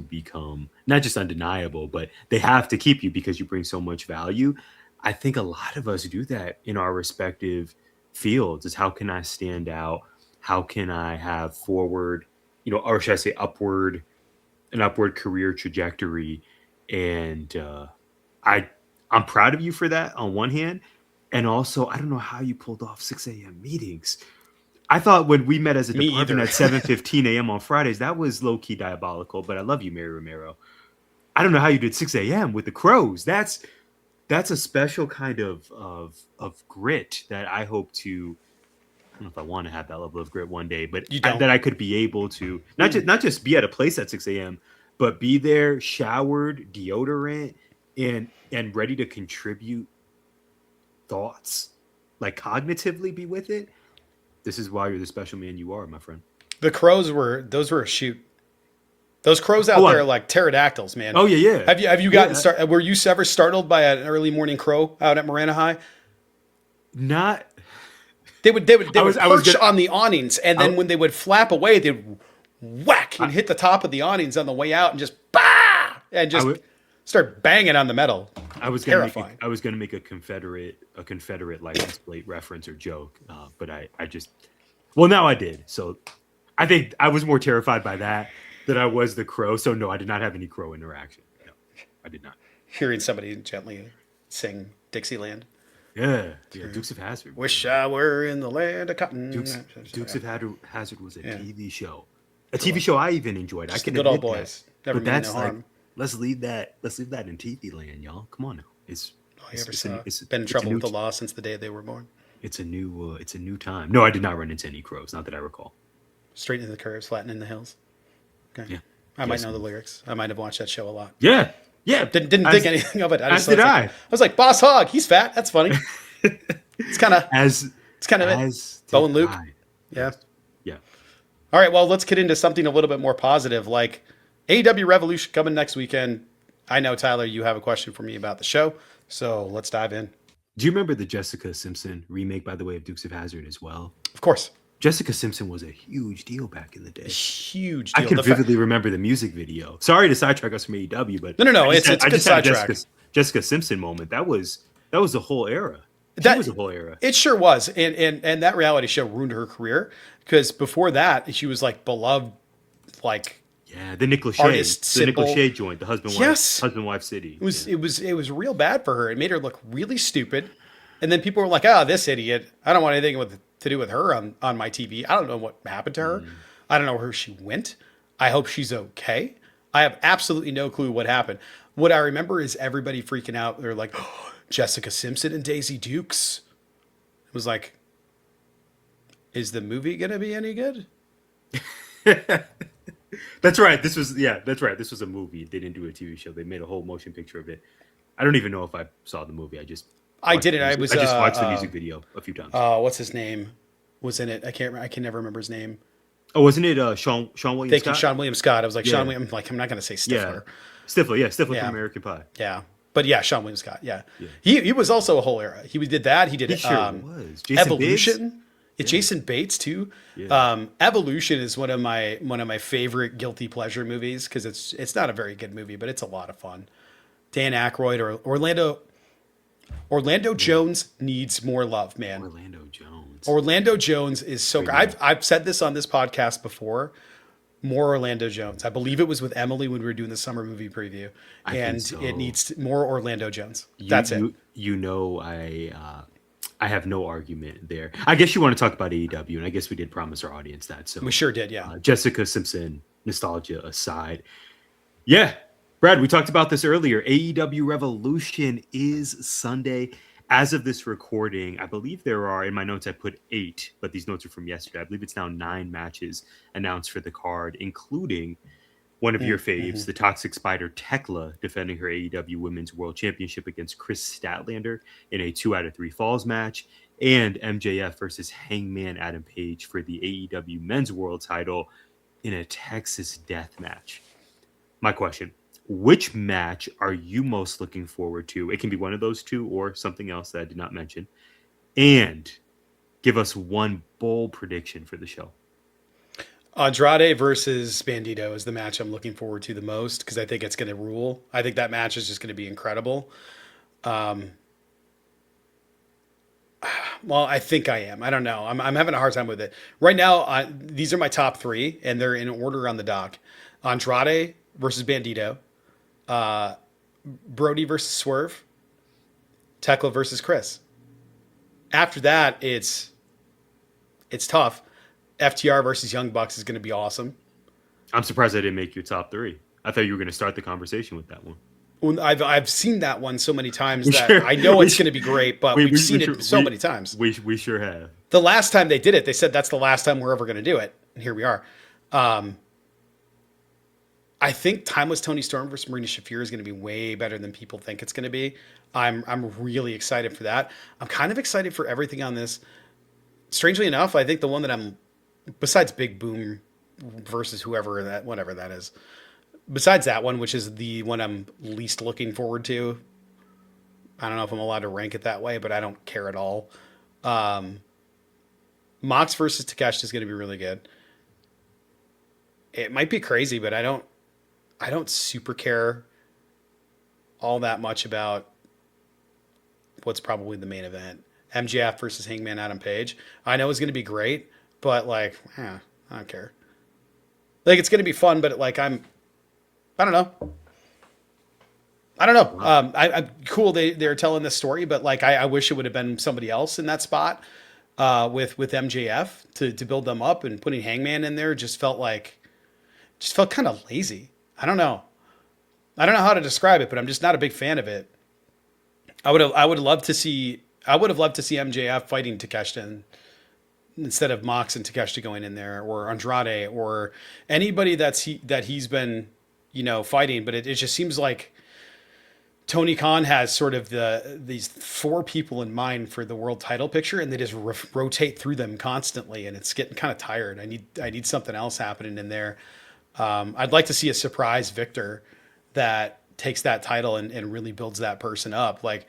become not just undeniable, but they have to keep you because you bring so much value. I think a lot of us do that in our respective fields. Is how can I stand out? How can I have forward, or should I say an upward career trajectory? And I'm proud of you for that on one hand. And also, I don't know how you pulled off 6 a.m. meetings. I thought when we met as a department at 7:15 a.m. on Fridays, that was low-key diabolical, but I love you, Mary Romero. I don't know how you did 6 a.m. with the crows. That's a special kind of grit that I hope to, I don't know if I want to have that level of grit one day, but that I could be able to not just be at a place at 6 a.m., but be there, showered, deodorant, and ready to contribute thoughts, like cognitively be with it. This is why you're the special man you are, my friend. The crows were a shoot. Those crows out there are like pterodactyls, man. Oh yeah. Have you gotten were you ever startled by an early morning crow out at Marana High? Not. They would perch on the awnings, and then when they would flap away, they'd whack and hit the top of the awnings on the way out, and just start banging on the metal. I was going to make a Confederate license plate reference or joke, but I just now I did. So I think I was more terrified by that than I was the crow. So no, I did not have any crow interaction. No, I did not. Hearing somebody gently sing Dixieland. Yeah, Dukes of Hazzard. Wish I were in the land of cotton. Dukes of Hazzard was a Yeah. TV show. A TV show I even enjoyed. Just I can the good old admit boys. that. Never But mean that's no like, harm. let's leave that in TV land, y'all. Come on now. All you ever saw. It's Been in it's a trouble new with the law since the day they were born. It's a new time. No, I did not run into any crows, not that I recall. Straight into the curves, flatten in the hills. Okay. Yeah. I might Yes. know the lyrics. I might have watched that show a lot. Yeah. Yeah. Didn't think anything of it. As did I. I was like, Boss Hog, he's fat. That's funny. It's kind of As it. Bo and Luke. Yeah. Yeah. All right. Well, let's get into something a little bit more positive, like AEW Revolution coming next weekend. I know, Tyler, you have a question for me about the show, so let's dive in. Do you remember the Jessica Simpson remake, by the way, of Dukes of Hazzard as well? Of course. Jessica Simpson was a huge deal back in the day. Huge deal. I can vividly remember the music video. Sorry to sidetrack us from AEW, but No. It's a good sidetrack. Jessica Simpson moment. That was the whole era. That was a whole era. It sure was, and that reality show ruined her career because before that she was like beloved, like the Nick Lachey, artist Nick symbol. Lachey joint, the husband wife city. It was real bad for her. It made her look really stupid, and then people were like, "Oh, this idiot! I don't want anything to do with her on my TV. I don't know what happened to her. I don't know where she went. I hope she's okay. I have absolutely no clue what happened. What I remember is everybody freaking out. They're like, oh, Jessica Simpson and Daisy Dukes. It was like, is the movie gonna be any good? That's right. This was This was a movie. They didn't do a TV show. They made a whole motion picture of it. I don't even know if I saw the movie. I just watched the music video a few times. What's his name? Was in it? I can never remember his name. Oh, wasn't it Sean William Thank Scott? you, Sean William Scott. I was like, Sean William, like, I'm not going to say Stifler. Stifler from American Pie. Yeah. But yeah, Sean William Scott. Yeah. He was also a whole era. He did that. He did He sure was. Jason Evolution. It's Jason Bates too. Yeah. Evolution is one of my favorite guilty pleasure movies because it's not a very good movie, but it's a lot of fun. Dan Aykroyd or Orlando Jones needs more love, man. Orlando Jones is so good. I've said this on this podcast before. More Orlando Jones. I believe it was with Emily when we were doing the summer movie preview, it needs more Orlando Jones. That's it. I have no argument there. I guess you want to talk about AEW, and I guess we did promise our audience that. So we sure did, yeah. Jessica Simpson nostalgia aside, yeah. Brad, we talked about this earlier. AEW Revolution is Sunday. As of this recording, I believe there are, in my notes I put 8, but these notes are from yesterday. I believe it's now 9 matches announced for the card, including one of your faves, the Toxic Spider Thekla, defending her AEW Women's World Championship against Kris Statlander in a 2 out of 3 falls match, and MJF versus Hangman Adam Page for the AEW Men's World title in a Texas death match. My question: which match are you most looking forward to? It can be one of those two or something else that I did not mention. And give us one bold prediction for the show. Andrade versus Bandito is the match I'm looking forward to the most because I think it's going to rule. I think that match is just going to be incredible. Well, I think I am. I don't know. I'm having a hard time with it. Right now, these are my top 3, and they're in order on the dock. Andrade versus Bandito. Brody versus Swerve. Thekla versus Kris. After that, it's tough. FTR versus Young Bucks is going to be awesome. I'm surprised I didn't make your top 3. I thought you were going to start the conversation with that one. Well, I've seen that one so many times that I know it's going to be great, but we've seen it so many times. We sure have. The last time they did it, they said that's the last time we're ever going to do it. And here we are. I think Timeless Tony Storm versus Marina Shafir is going to be way better than people think it's going to be. I'm really excited for that. I'm kind of excited for everything on this. Strangely enough, I think the one that I'm, besides Big Boom versus whatever that is, besides that one, which is the one I'm least looking forward to. I don't know if I'm allowed to rank it that way, but I don't care at all. Mox versus Takeshita is going to be really good. It might be crazy, but I don't super care all that much about what's probably the main event. MJF versus Hangman Adam Page. I know it's going to be great, but I don't care. Like it's going to be fun, but like I don't know. I don't know. Wow. I'm cool. They're telling this story, but like I wish it would have been somebody else in that spot with MJF to build them up, and putting Hangman in there just felt kind of lazy. I don't know. I don't know how to describe it, but I'm just not a big fan of it. I would love to see MJF fighting Takeshita instead of Mox and Takeshita going in there, or Andrade, or anybody that he's been fighting. But it just seems like Tony Khan has sort of these four people in mind for the world title picture, and they just rotate through them constantly, and it's getting kind of tired. I need something else happening in there. I'd like to see a surprise victor that takes that title and really builds that person up. Like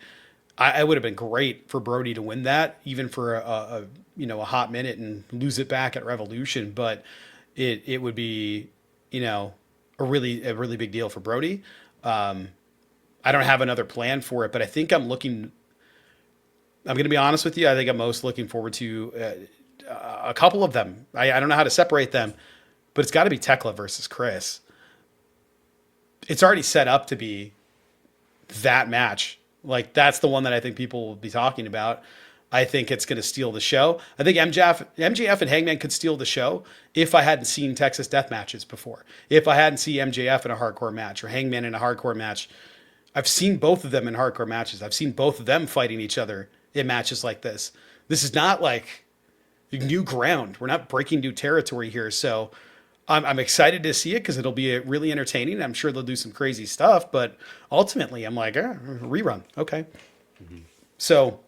I would have been great for Brody to win that, even for a hot minute, and lose it back at Revolution. But it would be a really big deal for Brody. I don't have another plan for it, but I think I'm going to be honest with you. I think I'm most looking forward to a couple of them. I don't know how to separate them, but it's got to be Thekla versus Kris. It's already set up to be that match. Like that's the one that I think people will be talking about. I think it's going to steal the show. I think MJF and Hangman could steal the show if I hadn't seen Texas death matches before. If I hadn't seen MJF in a hardcore match or Hangman in a hardcore match. I've seen both of them in hardcore matches. I've seen both of them fighting each other in matches like this. This is not like new ground. We're not breaking new territory here. So I'm excited to see it because it'll be really entertaining. I'm sure they'll do some crazy stuff, but ultimately I'm like, rerun. Okay. Mm-hmm. So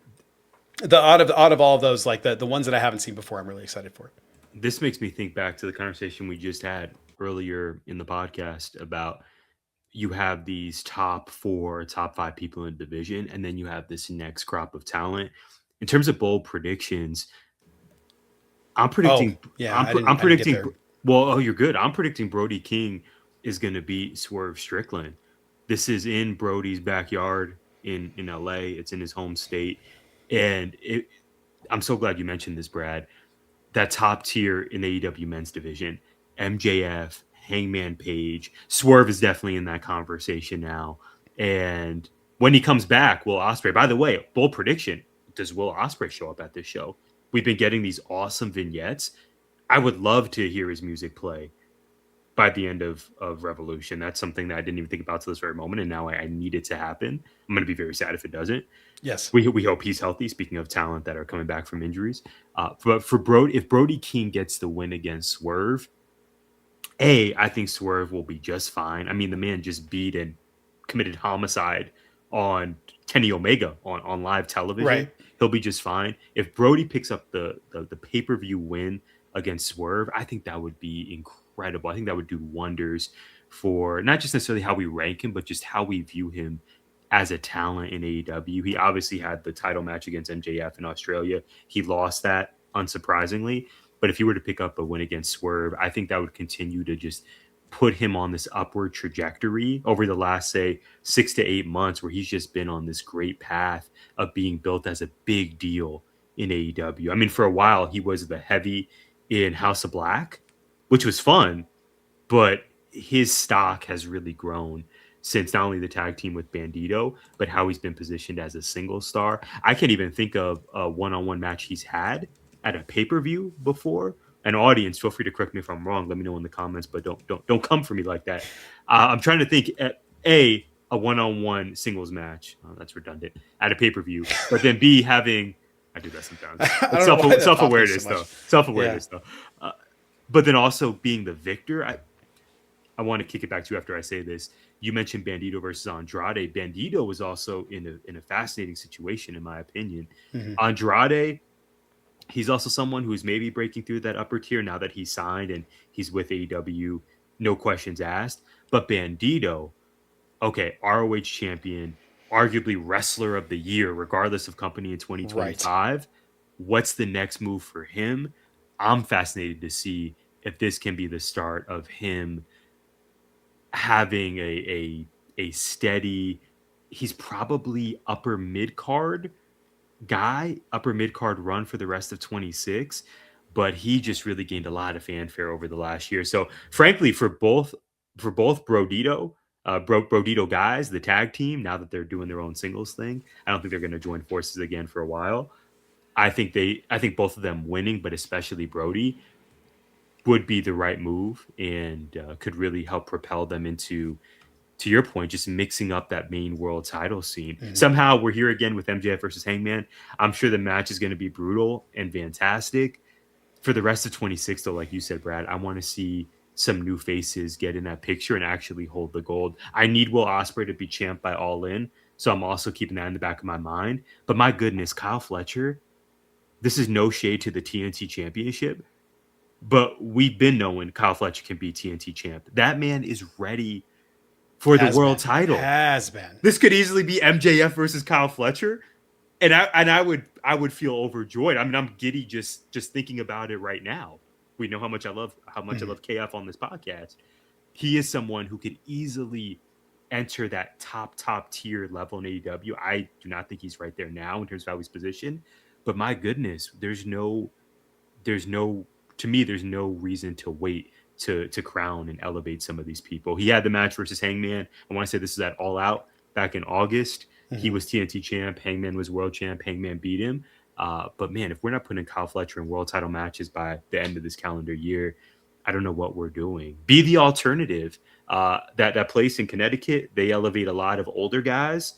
out of all of those, like the ones that I haven't seen before, I'm really excited for. This makes me think back to the conversation we just had earlier in the podcast about you have these top 5 people in the division, and then you have this next crop of talent. In terms of bold predictions, I'm predicting. I'm predicting. Well, you're good. I'm predicting Brody King is going to beat Swerve Strickland. This is in Brody's backyard in LA. It's in his home state, and I'm so glad you mentioned this, Brad. That top tier in the AEW men's division, MJF, Hangman Page, Swerve is definitely in that conversation now. And when he comes back, Will Ospreay, by the way, bold prediction, does Will Ospreay show up at this show? We've been getting these awesome vignettes. I would love to hear his music play by the end of Revolution. That's something that I didn't even think about to this very moment, and now I need it to happen. I'm going to be very sad if it doesn't. Yes. We hope he's healthy, speaking of talent that are coming back from injuries. But for Brody, if Brody King gets the win against Swerve, I think Swerve will be just fine. I mean, the man just beat and committed homicide on Kenny Omega on live television. Right. He'll be just fine. If Brody picks up the pay-per-view win against Swerve, I think that would be incredible. I think that would do wonders for not just necessarily how we rank him, but just how we view him as a talent in AEW. He obviously had the title match against MJF in Australia. He lost that, unsurprisingly. But if he were to pick up a win against Swerve, I think that would continue to just put him on this upward trajectory over the last, say, 6 to 8 months, where he's just been on this great path of being built as a big deal in AEW. I mean, for a while, he was the heavy in House of Black, which was fun, but his stock has really grown since not only the tag team with Bandito, but how he's been positioned as a single star. I can't even think of a one-on-one match he's had at a pay-per-view before. An audience, feel free to correct me if I'm wrong. Let me know in the comments, but don't come for me like that. I'm trying to think a one-on-one singles match. Oh, that's redundant at a pay-per-view, but then B, having, I do that sometimes. Self-awareness though. Self-awareness though. But then also being the victor. I want to kick it back to you after I say this. You mentioned Bandito versus Andrade. Bandito was also in a fascinating situation, in my opinion. Mm-hmm. Andrade, he's also someone who's maybe breaking through that upper tier now that he's signed and he's with AEW, no questions asked. But Bandito, okay, ROH champion, arguably wrestler of the year, regardless of company in 2025. Right. What's the next move for him? I'm fascinated to see if this can be the start of him having a steady, he's probably upper mid-card run for the rest of 26. but he just really gained a lot of fanfare over the last year. So frankly, for both Brodito guys, the tag team, now that they're doing their own singles thing, I don't think they're going to join forces again for a while. I think both of them winning, but especially Brody, would be the right move and could really help propel them into, to your point, just mixing up that main world title scene. Mm-hmm. Somehow we're here again with MJF versus Hangman. I'm sure the match is going to be brutal and fantastic. For the rest of 26, though, like you said, Brad, I want to see some new faces get in that picture and actually hold the gold. I need Will Ospreay to be champ by All In, so I'm also keeping that in the back of my mind. But my goodness, Kyle Fletcher, this is no shade to the TNT Championship, but we've been knowing Kyle Fletcher can be TNT champ. That man is ready for the world title. Has been. This could easily be MJF versus Kyle Fletcher, and I would feel overjoyed. I mean, I'm giddy just thinking about it right now. We know how much I love I love KF on this podcast. He is someone who could easily enter that top tier level in AEW. I do not think he's right there now in terms of how he's positioned, but my goodness, there's no reason to wait to crown and elevate some of these people. He had the match versus Hangman. I want to say this is at All Out back in August. Mm-hmm. He was TNT champ. Hangman was world champ. Hangman beat him. But man, if we're not putting Kyle Fletcher in world title matches by the end of this calendar year, I don't know what we're doing. Be the alternative. That place in Connecticut, they elevate a lot of older guys,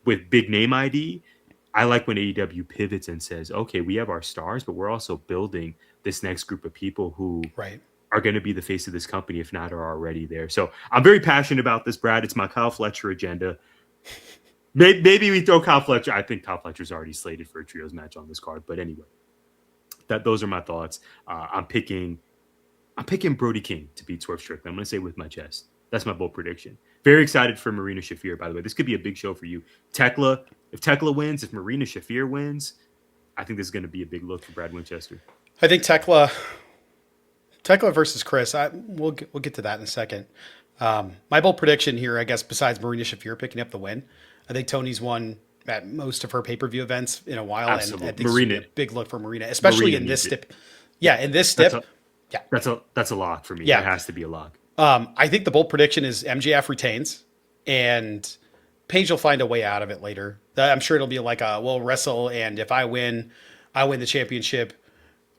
with big name ID. I like when AEW pivots and says, okay, we have our stars, but we're also building this next group of people who are going to be the face of this company, if not are already there. So I'm very passionate about this, Brad. It's my Kyle Fletcher agenda. Maybe we throw Kyle Fletcher. I think Kyle Fletcher's already slated for a trios match on this card. But anyway, those are my thoughts. I'm picking Brody King to beat Swerve Strickland. I'm going to say with my chest. That's my bold prediction. Very excited for Marina Shafir, by the way. This could be a big show for you. Thekla, if Thekla wins, if Marina Shafir wins, I think this is going to be a big look for Brad Winchester. I think Thekla versus Kris. We'll get to that in a second. My bold prediction here, I guess, besides Marina Shafir picking up the win, I think Tony's won at most of her pay-per-view events in a while. Absolutely. And I think Marina, a big look for Marina, especially in this stip. Yeah, in this stip. That's a lock for me. Yeah. It has to be a lock. I think the bold prediction is MJF retains, and Paige will find a way out of it later. I'm sure it'll be like we'll wrestle, and if I win the championship,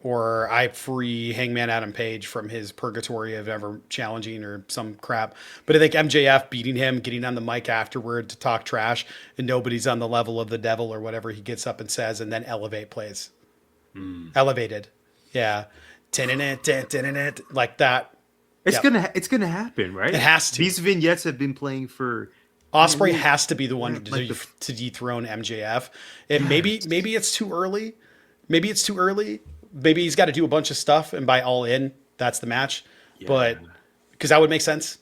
or I free Hangman Adam Page from his purgatory of ever challenging or some crap. But I think MJF beating him, getting on the mic afterward to talk trash, and nobody's on the level of the devil or whatever he gets up and says, and then Elevate plays. Elevated. Yeah. Like that. It's gonna happen, right? It has to. These vignettes have been playing for. Ospreay has to be the one to dethrone MJF. And maybe it's too early. Maybe he's got to do a bunch of stuff, and by All In, that's the match. Yeah. But because that would make sense.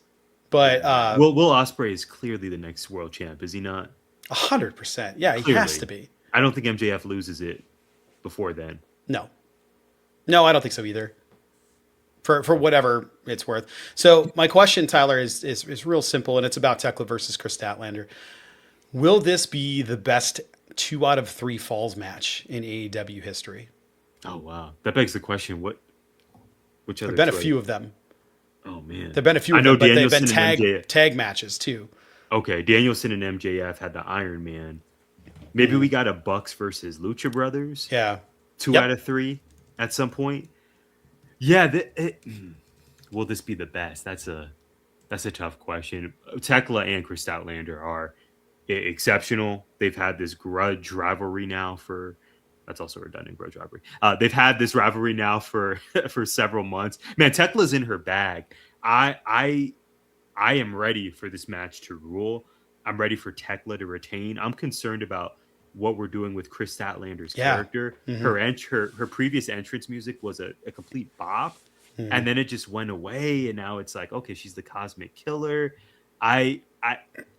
But Will Ospreay is clearly the next world champ, is he not? 100%. Yeah, he has to be. I don't think MJF loses it before then. No, I don't think so either. For whatever it's worth. So my question, Tyler, is real simple, and it's about Thekla versus Kris Statlander. Will this be the best 2 out of 3 falls match in AEW history? Oh wow, that begs the question. Which other? There've been a few of them. Oh man, there've been a few of them, but they've been tag matches too. Okay, Danielson and MJF had the Iron Man. Maybe we got a Bucks versus Lucha Brothers. Yeah, 2 out of 3 at some point. Yeah, will this be the best? That's a tough question. Thekla and Kris Statlander are exceptional. They've had this grudge rivalry now for. That's also redundant, grudge rivalry. They've had this rivalry now for several months. Man, Tekla's in her bag. I am ready for this match to rule. I'm ready for Thekla to retain. I'm concerned about what we're doing with Kris Statlander's character. Mm-hmm. Her previous entrance music was a complete bop, and then it just went away, and now it's like, okay, she's the cosmic killer. I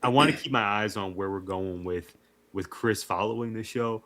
want to keep my eyes on where we're going with Kris following the show,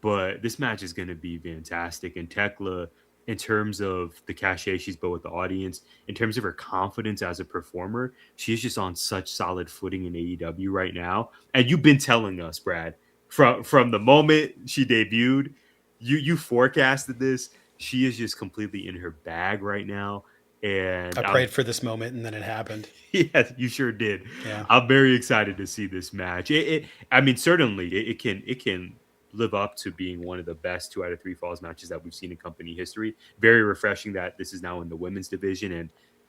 but this match is going to be fantastic. And Thekla, in terms of the cachet she's built with the audience, in terms of her confidence as a performer, she's just on such solid footing in AEW right now. And you've been telling us, Brad, from the moment she debuted, you forecasted this. She is just completely in her bag right now. And I prayed for this moment, and then it happened. yes, you sure did. Yeah. I'm very excited to see this match. I mean, certainly it can live up to being one of the best 2 out of 3 falls matches that we've seen in company history. Very refreshing that this is now in the women's division, and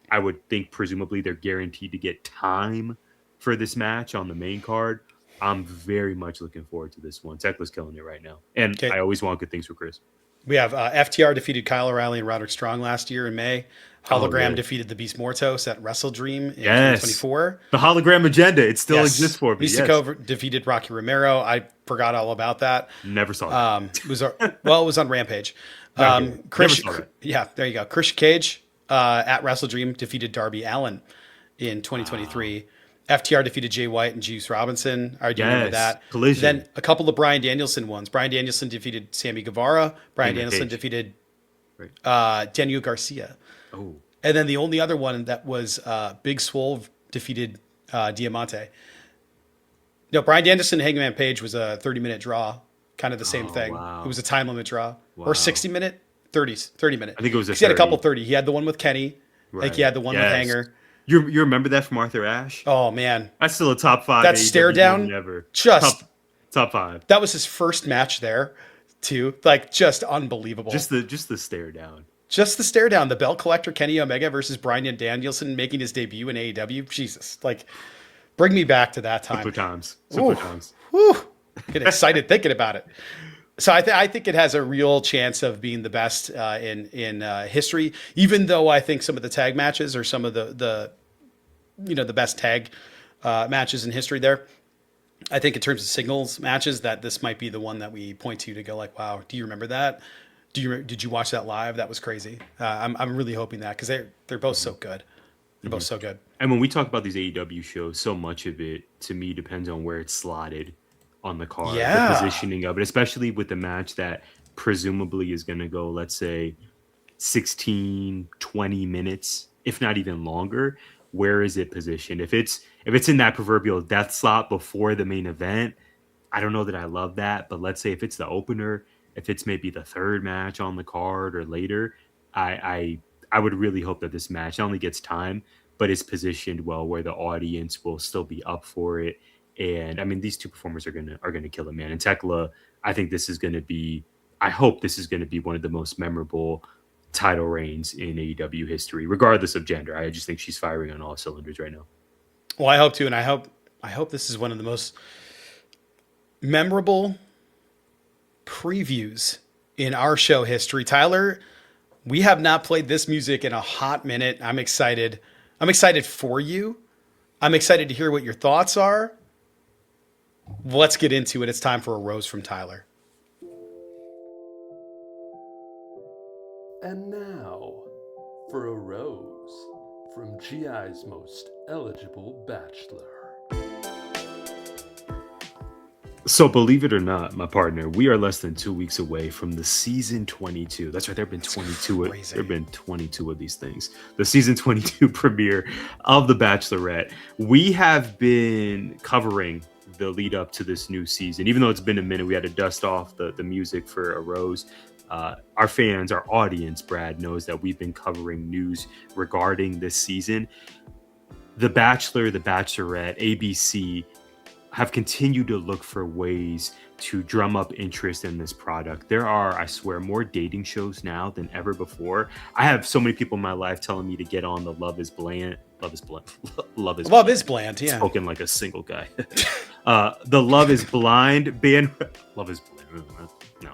I would think presumably they're guaranteed to get time for this match on the main card. I'm very much looking forward to this one. Thekla's killing it right now, and Okay. I always want good things for Kris. We have FTR defeated Kyle O'Reilly and Roderick Strong last year in May. Hologram yeah. defeated the Beast Mortos at Wrestle Dream in Yes. 2024. The hologram agenda, it still exists for me. Mystico defeated Rocky Romero. I forgot all about that. Never saw that. It was on Rampage. Chris, yeah, there you go. Chris Cage at Wrestle Dream defeated Darby Allin in 2023. FTR defeated Jay White and Juice Robinson. I do remember that. Collision. Then a couple of Bryan Danielson ones. Bryan Danielson defeated Sammy Guevara. Bryan Danielson defeated Daniel Garcia. Oh. And then the only other one that was Big Swole defeated Diamante. No, Bryan Danielson and Hangman Page was a 30-minute draw. Kind of the same thing. Wow. It was a time limit draw. Wow. Or 60-minute? 30 minute. I think it was a 30. He had a couple 30. He had the one with Kenny. Right. Like he had the one with Hanger. You remember that from Arthur Ashe? Oh, man. That's still a top 5. That stare down? Ever. Just. Top 5. That was his first match there, too. Like, just unbelievable. Just the stare down. Just the stare down. The belt collector, Kenny Omega versus Bryan Danielson making his debut in AEW. Jesus. Like, bring me back to that time. Simpler times. Whew. Get excited thinking about it. So I think it has a real chance of being the best in history, even though I think some of the tag matches are some of the best tag matches in history there. I think in terms of singles matches that this might be the one that we point to go like, wow, do you remember that? Did you watch that live? That was crazy. I'm really hoping that because they're both so good. They're both so good. And when we talk about these AEW shows, so much of it to me depends on where it's slotted on the card, the positioning of it, especially with the match that presumably is going to go, let's say 16, 20 minutes, if not even longer. Where is it positioned? If it's in that proverbial death slot before the main event, I don't know that I love that, but let's say if it's the opener, if it's maybe the third match on the card or later, I would really hope that this match not only gets time, but is positioned well where the audience will still be up for it. And I mean, these two performers are gonna kill it, man. And Thekla, I hope this is gonna be one of the most memorable title reigns in AEW history, regardless of gender. I just think she's firing on all cylinders right now. Well, I hope too, and I hope this is one of the most memorable previews in our show history. Tyler, we have not played this music in a hot minute. I'm excited. I'm excited for you. I'm excited to hear what your thoughts are. Let's get into it. It's time for a rose from Tyler. And now, for a rose from GI's most eligible bachelor. So believe it or not, my partner, we are less than 2 weeks away from the season 22. That's right. There have been 22. There have been 22 of these things. The season 22 premiere of The Bachelorette. We have been covering the lead up to this new season. Even though it's been a minute, we had to dust off the music for a rose. Our fans, our audience, Brad, knows that we've been covering news regarding this season. The Bachelor, The Bachelorette, ABC have continued to look for ways to drum up interest in this product. There are, I swear, more dating shows now than ever before. I have so many people in my life telling me to get on the Love is Bland. Love is Bland, yeah. Spoken like a single guy. The Love is Blind band. Love is Blind. No.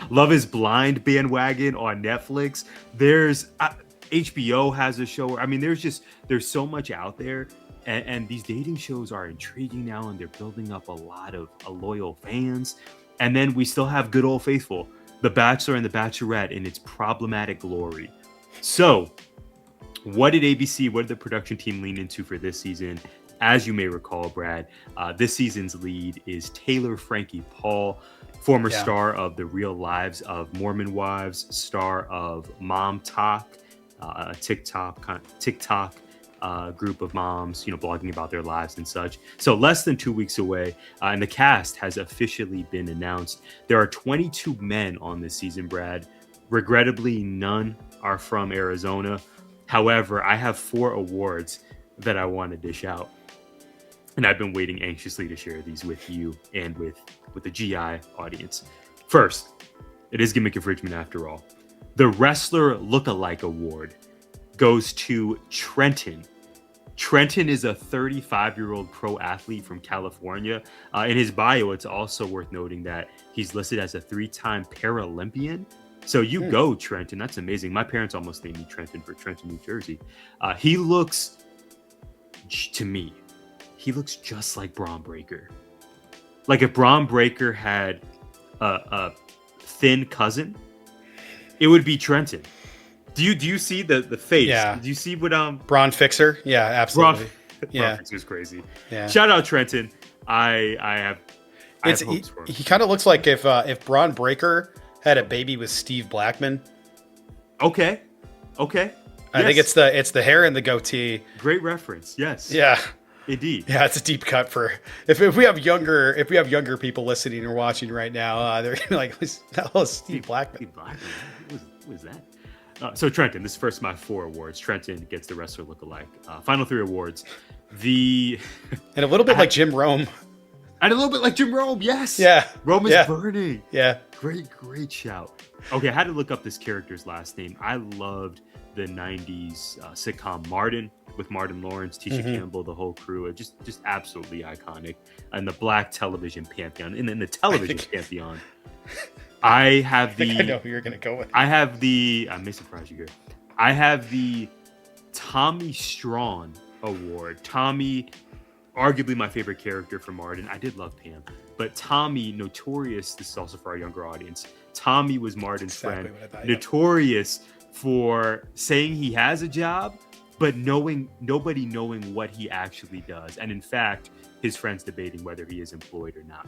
Love is Blind bandwagon on Netflix. There's HBO has a show. I mean, there's so much out there. And these dating shows are intriguing now, and they're building up a lot of loyal fans. And then we still have good old faithful, The Bachelor and The Bachelorette in its problematic glory. So, what did the production team lean into for this season? As you may recall, Brad, this season's lead is Taylor Frankie Paul, former star of The Real Lives of Mormon Wives, star of Mom Talk, TikTok group of moms, blogging about their lives and such. So less than 2 weeks away, and the cast has officially been announced. There are 22 men on this season, Brad. Regrettably, none are from Arizona. However, I have 4 awards that I want to dish out. And I've been waiting anxiously to share these with you and with the GI audience. First, it is gimmick infringement after all. The Wrestler Lookalike Award goes to Trenton. Trenton is a 35-year-old pro athlete from California. In his bio, it's also worth noting that he's listed as a 3-time Paralympian. So you go, Trenton. That's amazing. My parents almost named me Trenton for Trenton, New Jersey. He looks, to me, he looks just like Braun Breaker. Like if Braun Breaker had a thin cousin, it would be Trenton. Do you see the face? Yeah. Do you see what Braun Fixer? Yeah, absolutely. Braun Fixer's crazy. Yeah. Shout out Trenton. I have hopes for him. He kind of looks like if Braun Breaker had a baby with Steve Blackman. Okay. I think it's the hair and the goatee. Great reference. Yes. Yeah. Indeed. Yeah, it's a deep cut for if we have younger people listening or watching right now, they're gonna be like, that was Steve Blackman. Steve Blackman. Who was that? So Trenton, this is first of my 4 awards. Trenton gets the Wrestler Lookalike. Final 3 awards. And a little bit like Jim Rome. And a little bit like Jim Rome, yes. Yeah. Rome is burning. Yeah. Great shout. Okay, I had to look up this character's last name. I loved the 90s sitcom Martin with Martin Lawrence, Tisha Campbell, the whole crew. Just absolutely iconic. And the Black television pantheon. And in the television pantheon, I know who you're going to go with. I may surprise you here. I have the Tommy Strawn Award. Tommy, arguably my favorite character from Martin. I did love Pam. But Tommy, notorious, this is also for our younger audience, Tommy was Martin's friend. Notorious for saying he has a job, but nobody knowing what he actually does. And in fact, his friends debating whether he is employed or not.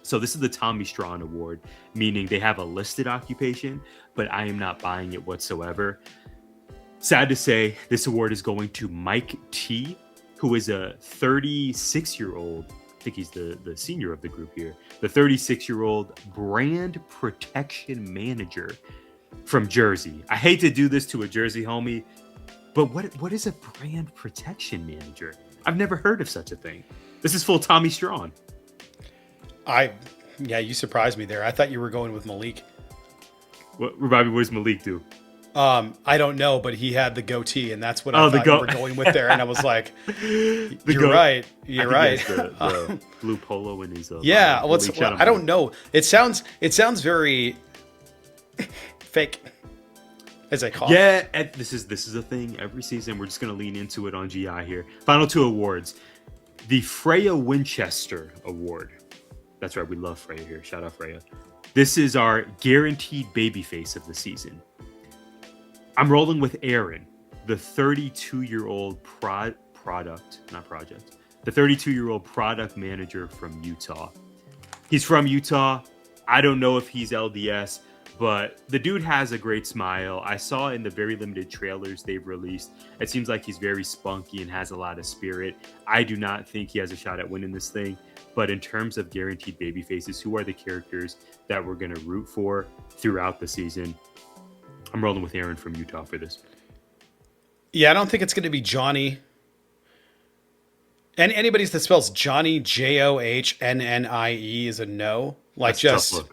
So this is the Tommy Strawn Award, meaning they have a listed occupation, but I am not buying it whatsoever. Sad to say, this award is going to Mike T, who is a 36-year-old, I think he's the senior of the group here, the 36-year-old brand protection manager from Jersey. I hate to do this to a Jersey homie, but what is a brand protection manager? I've never heard of such a thing. This is full Tommy Strawn. You surprised me there. I thought you were going with Malik. What does Malik do? I don't know, but he had the goatee, and that's what I thought you were going with there. And I was like, "You're right. You're right." The blue polo and his I don't know. It sounds very fake. As I call it. Yeah, this is a thing every season. We're just gonna lean into it on GI here. Final 2 awards: the Freya Winchester Award. That's right, we love Freya here. Shout out Freya. This is our guaranteed babyface of the season. I'm rolling with Aaron, the 32-year-old the 32-year-old product manager from Utah. He's from Utah. I don't know if he's LDS, but the dude has a great smile. I saw in the very limited trailers they've released, it seems like he's very spunky and has a lot of spirit. I do not think he has a shot at winning this thing. But in terms of guaranteed baby faces, who are the characters that we're going to root for throughout the season? I'm rolling with Aaron from Utah for this. Yeah, I don't think it's going to be Johnny. And anybody that spells Johnny Johnnnie is a no. Like, that's just,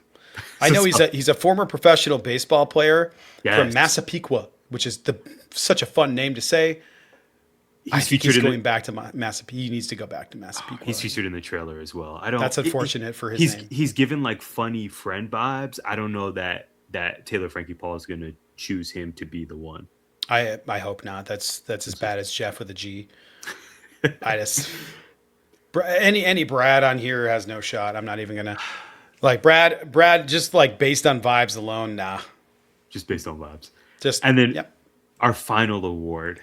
I know he's a former professional baseball player from Massapequa, which is such a fun name to say. He's going back to Massapequa. He needs to go back to Massapequa. He's featured in the trailer as well. That's unfortunate for his name. He's given like funny friend vibes. I don't know that Taylor Frankie Paul is going to choose him to be the one. I hope not. That's as bad as Jeff with a G. Any Brad on here has no shot. I'm not even gonna Brad. Just like based on vibes alone, nah. Just based on vibes. And then our final award.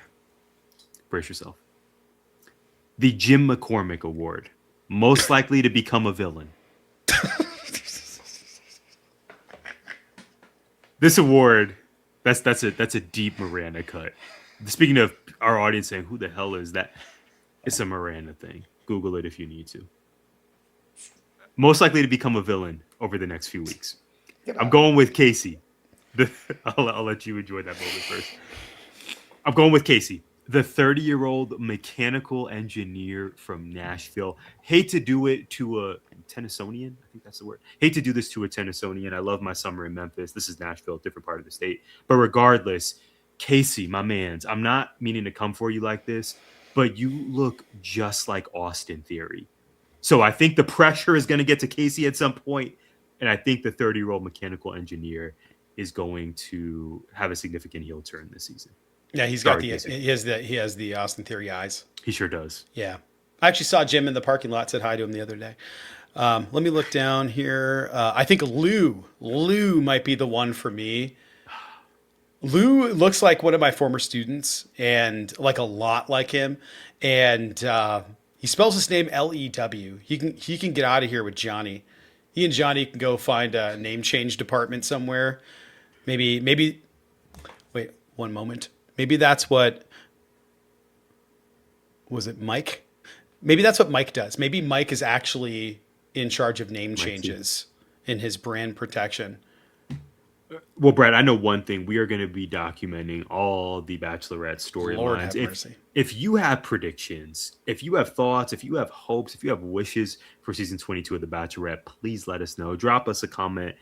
Brace yourself. The Jim McCormick Award, most likely to become a villain. This award, that's a deep Miranda cut. Speaking of our audience saying, "Who the hell is that?" It's a Miranda thing. Google it if you need to. Most likely to become a villain over the next few weeks. I'm going with Casey. I'll let you enjoy that moment first. I'm going with Casey, the 30-year-old mechanical engineer from Nashville. Hate to do it to a Tennessonian. I think that's the word. Hate to do this to a Tennessonian. I love my summer in Memphis. This is Nashville, different part of the state. But regardless, Casey, my mans, I'm not meaning to come for you like this, but you look just like Austin Theory. So I think the pressure is going to get to Casey at some point, and I think the 30-year-old mechanical engineer is going to have a significant heel turn this season. Yeah, he has the Austin Theory eyes. He sure does. Yeah. I actually saw Jim in the parking lot, said hi to him the other day. Let me look down here. I think Lou might be the one for me. Lou looks like one of my former students, and like a lot like him. And he spells his name Lew. He can get out of here with Johnny. He and Johnny can go find a name change department somewhere. Maybe. Wait, one moment. Maybe that's what. Was it Mike? Maybe that's what Mike does. Maybe Mike is actually in charge of name changes in his brand protection. Well, Brad, I know one thing. We are going to be documenting all the Bachelorette storylines. If you have predictions, if you have thoughts, if you have hopes, if you have wishes for season 22 of The Bachelorette, please let us know. Drop us a comment.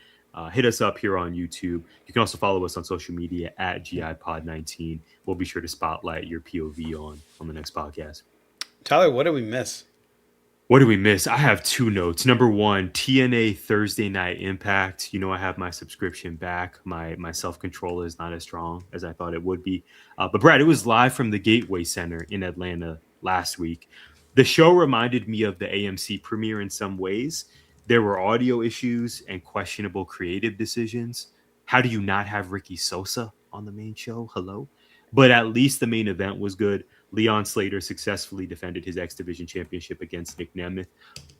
Hit us up here on YouTube. You can also follow us on social media at GIPod19. We'll be sure to spotlight your POV on the next podcast. Tyler, what did we miss? What did we miss? I have two notes. Number one, TNA Thursday Night Impact. You know, I have my subscription back. My self-control is not as strong as I thought it would be. But Brad, it was live from the Gateway Center in Atlanta last week. The show reminded me of the AMC premiere in some ways. There were audio issues and questionable creative decisions. How do you not have Ricky Sosa on the main show? Hello? But at least the main event was good. Leon Slater successfully defended his X Division Championship against Nick Nemeth.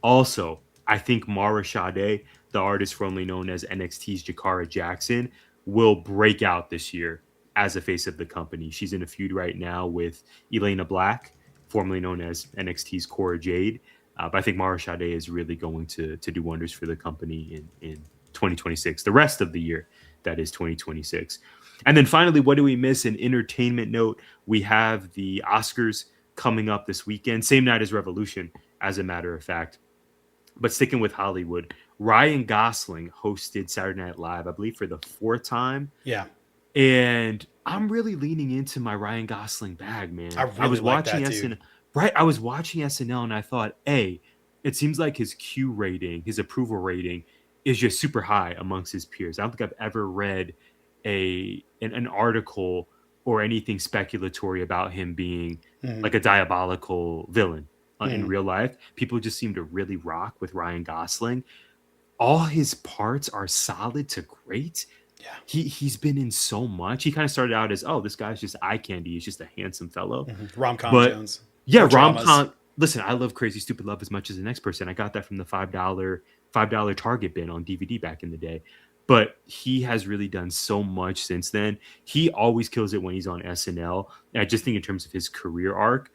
Also, I think Mara Sade, the artist formerly known as NXT's Jakara Jackson, will break out this year as a face of the company. She's in a feud right now with Elena Black, formerly known as NXT's Cora Jade. But I think Mara Sade is really going to do wonders for the company in 2026, the rest of the year, that is 2026. And then finally, what do we miss? An entertainment note. We have the Oscars coming up this weekend, same night as Revolution, as a matter of fact. But sticking with Hollywood, Ryan Gosling hosted Saturday Night Live, I believe, for the fourth time. Yeah. And I'm really leaning into my Ryan Gosling bag, man. I was watching SNL. Right. I was watching SNL and I thought, hey, it seems like his Q rating, his approval rating is just super high amongst his peers. I don't think I've ever read an article or anything speculatory about him being like a diabolical villain in real life. People just seem to really rock with Ryan Gosling. All his parts are solid to great. Yeah. He's been in so much. He kind of started out as, oh, this guy's just eye candy. He's just a handsome fellow. Rom-com Jones. Yeah, rom-com. Listen, I love Crazy Stupid Love as much as the next person. I got that from the $5 Target bin on DVD back in the day. But he has really done so much since then. He always kills it when he's on SNL. And I just think in terms of his career arc,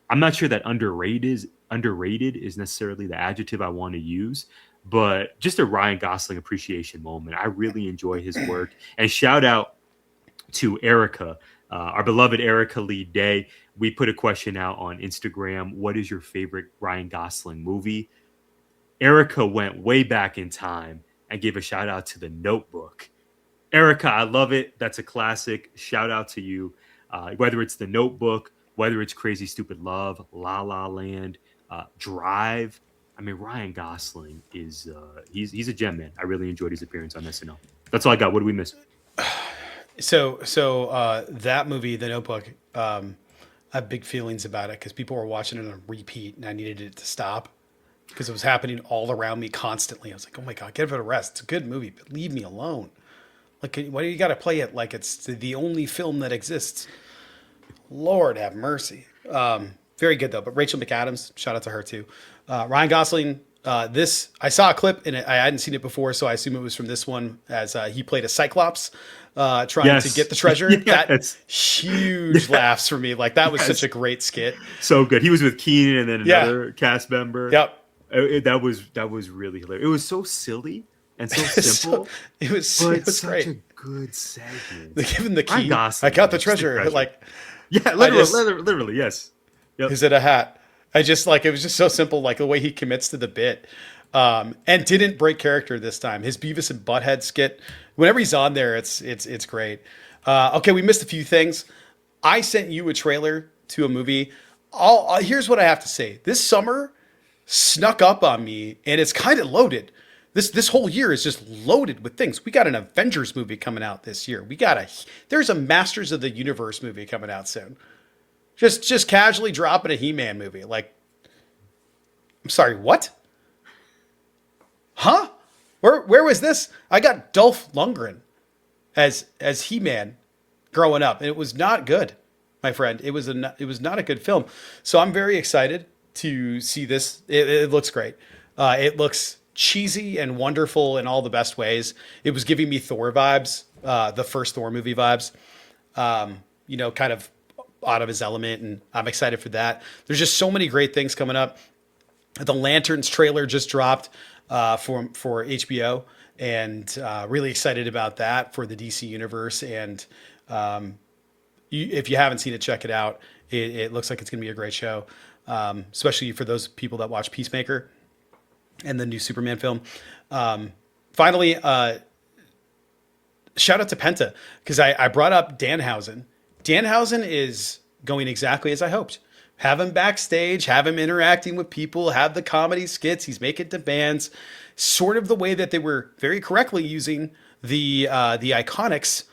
I'm not sure that underrated is necessarily the adjective I want to use, but just a Ryan Gosling appreciation moment. I really enjoy his work. And shout out to Erica, our beloved Erica Lee Day. We put a question out on Instagram. What is your favorite Ryan Gosling movie? Erica went way back in time and gave a shout out to The Notebook. Erica, I love it. That's a classic. Shout out to you. Whether it's The Notebook, whether it's Crazy Stupid Love, La La Land, Drive. I mean, Ryan Gosling is he's a gem, man. I really enjoyed his appearance on SNL. That's all I got. What did we miss? So that movie, The Notebook, I have big feelings about it because people were watching it on repeat and I needed it to stop because it was happening all around me constantly. I was like, oh my God, get it a rest. It's a good movie, but leave me alone. Like, why do you got to play it like it's the only film that exists? Lord have mercy. Very good though. But Rachel McAdams, shout out to her too. Ryan Gosling. I saw a clip and I hadn't seen it before, so I assume it was from this one as he played a Cyclops trying to get the treasure. That's huge laughs for me. Like that was such a great skit. So good. He was with Keenan and then another cast member. Yep. That was really hilarious. It was so silly and so simple. It was such great. a good segments. They give him the Ryan key. Gosling, I got the just the treasure. Like, yeah, literally, yes. Yep. is it a hat? I just like, it was just so simple, like the way he commits to the bit, and didn't break character this time. His Beavis and Butthead skit, whenever he's on there, it's great. Okay, we missed a few things. I sent you a trailer to a movie. Here's what I have to say. This summer snuck up on me, and it's kind of loaded. This whole year is just loaded with things. We got an Avengers movie coming out this year. There's a Masters of the Universe movie coming out soon. Just casually dropping a He-Man movie. Like, I'm sorry, what? Huh? Where was this? I got Dolph Lundgren as He-Man growing up, and it was not good, my friend. It was not a good film. So I'm very excited to see this. It looks great. It looks cheesy and wonderful in all the best ways. It was giving me Thor vibes, the first Thor movie vibes. Kind of out of his element, and I'm excited for that. There's just so many great things coming up. The Lanterns trailer just dropped for HBO, and really excited about that for the DC universe. And if you haven't seen it, check it out. It looks like it's going to be a great show, especially for those people that watch Peacemaker and the new Superman film. Finally, shout out to Penta, because I brought up Danhausen. Danhausen is going exactly as I hoped. Have him backstage, have him interacting with people, have the comedy skits. He's making demands, sort of the way that they were very correctly using the Iconics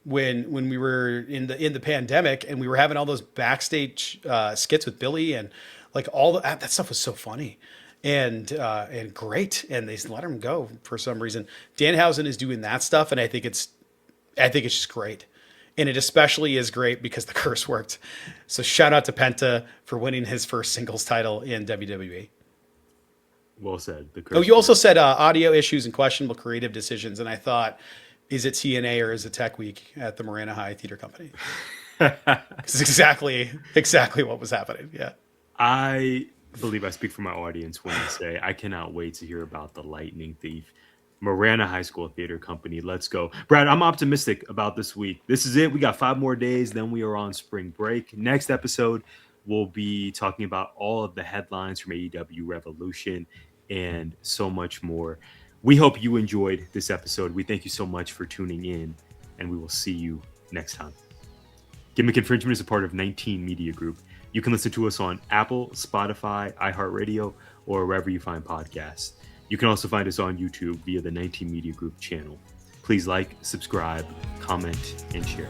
when we were in the pandemic, and we were having all those backstage skits with Billy, and like all that stuff was so funny and great, and they let him go for some reason. Danhausen is doing that stuff, and I think it's just great. And it especially is great because the curse worked. So shout out to Penta for winning his first singles title in WWE. Well said. You also said audio issues and questionable creative decisions. And I thought, is it TNA or is it Tech Week at the Marana High Theater Company? It's exactly what was happening. Yeah. I believe I speak for my audience when I say I cannot wait to hear about the Lightning Thief. Marana High School Theater Company. Let's go. Brad, I'm optimistic about this week. This is it. We got 5 more days. Then we are on spring break. Next episode, we'll be talking about all of the headlines from AEW Revolution and so much more. We hope you enjoyed this episode. We thank you so much for tuning in, and we will see you next time. Gimmick Infringement is a part of 19 Media Group. You can listen to us on Apple, Spotify, iHeartRadio, or wherever you find podcasts. You can also find us on YouTube via the 19 Media Group channel. Please like, subscribe, comment, and share.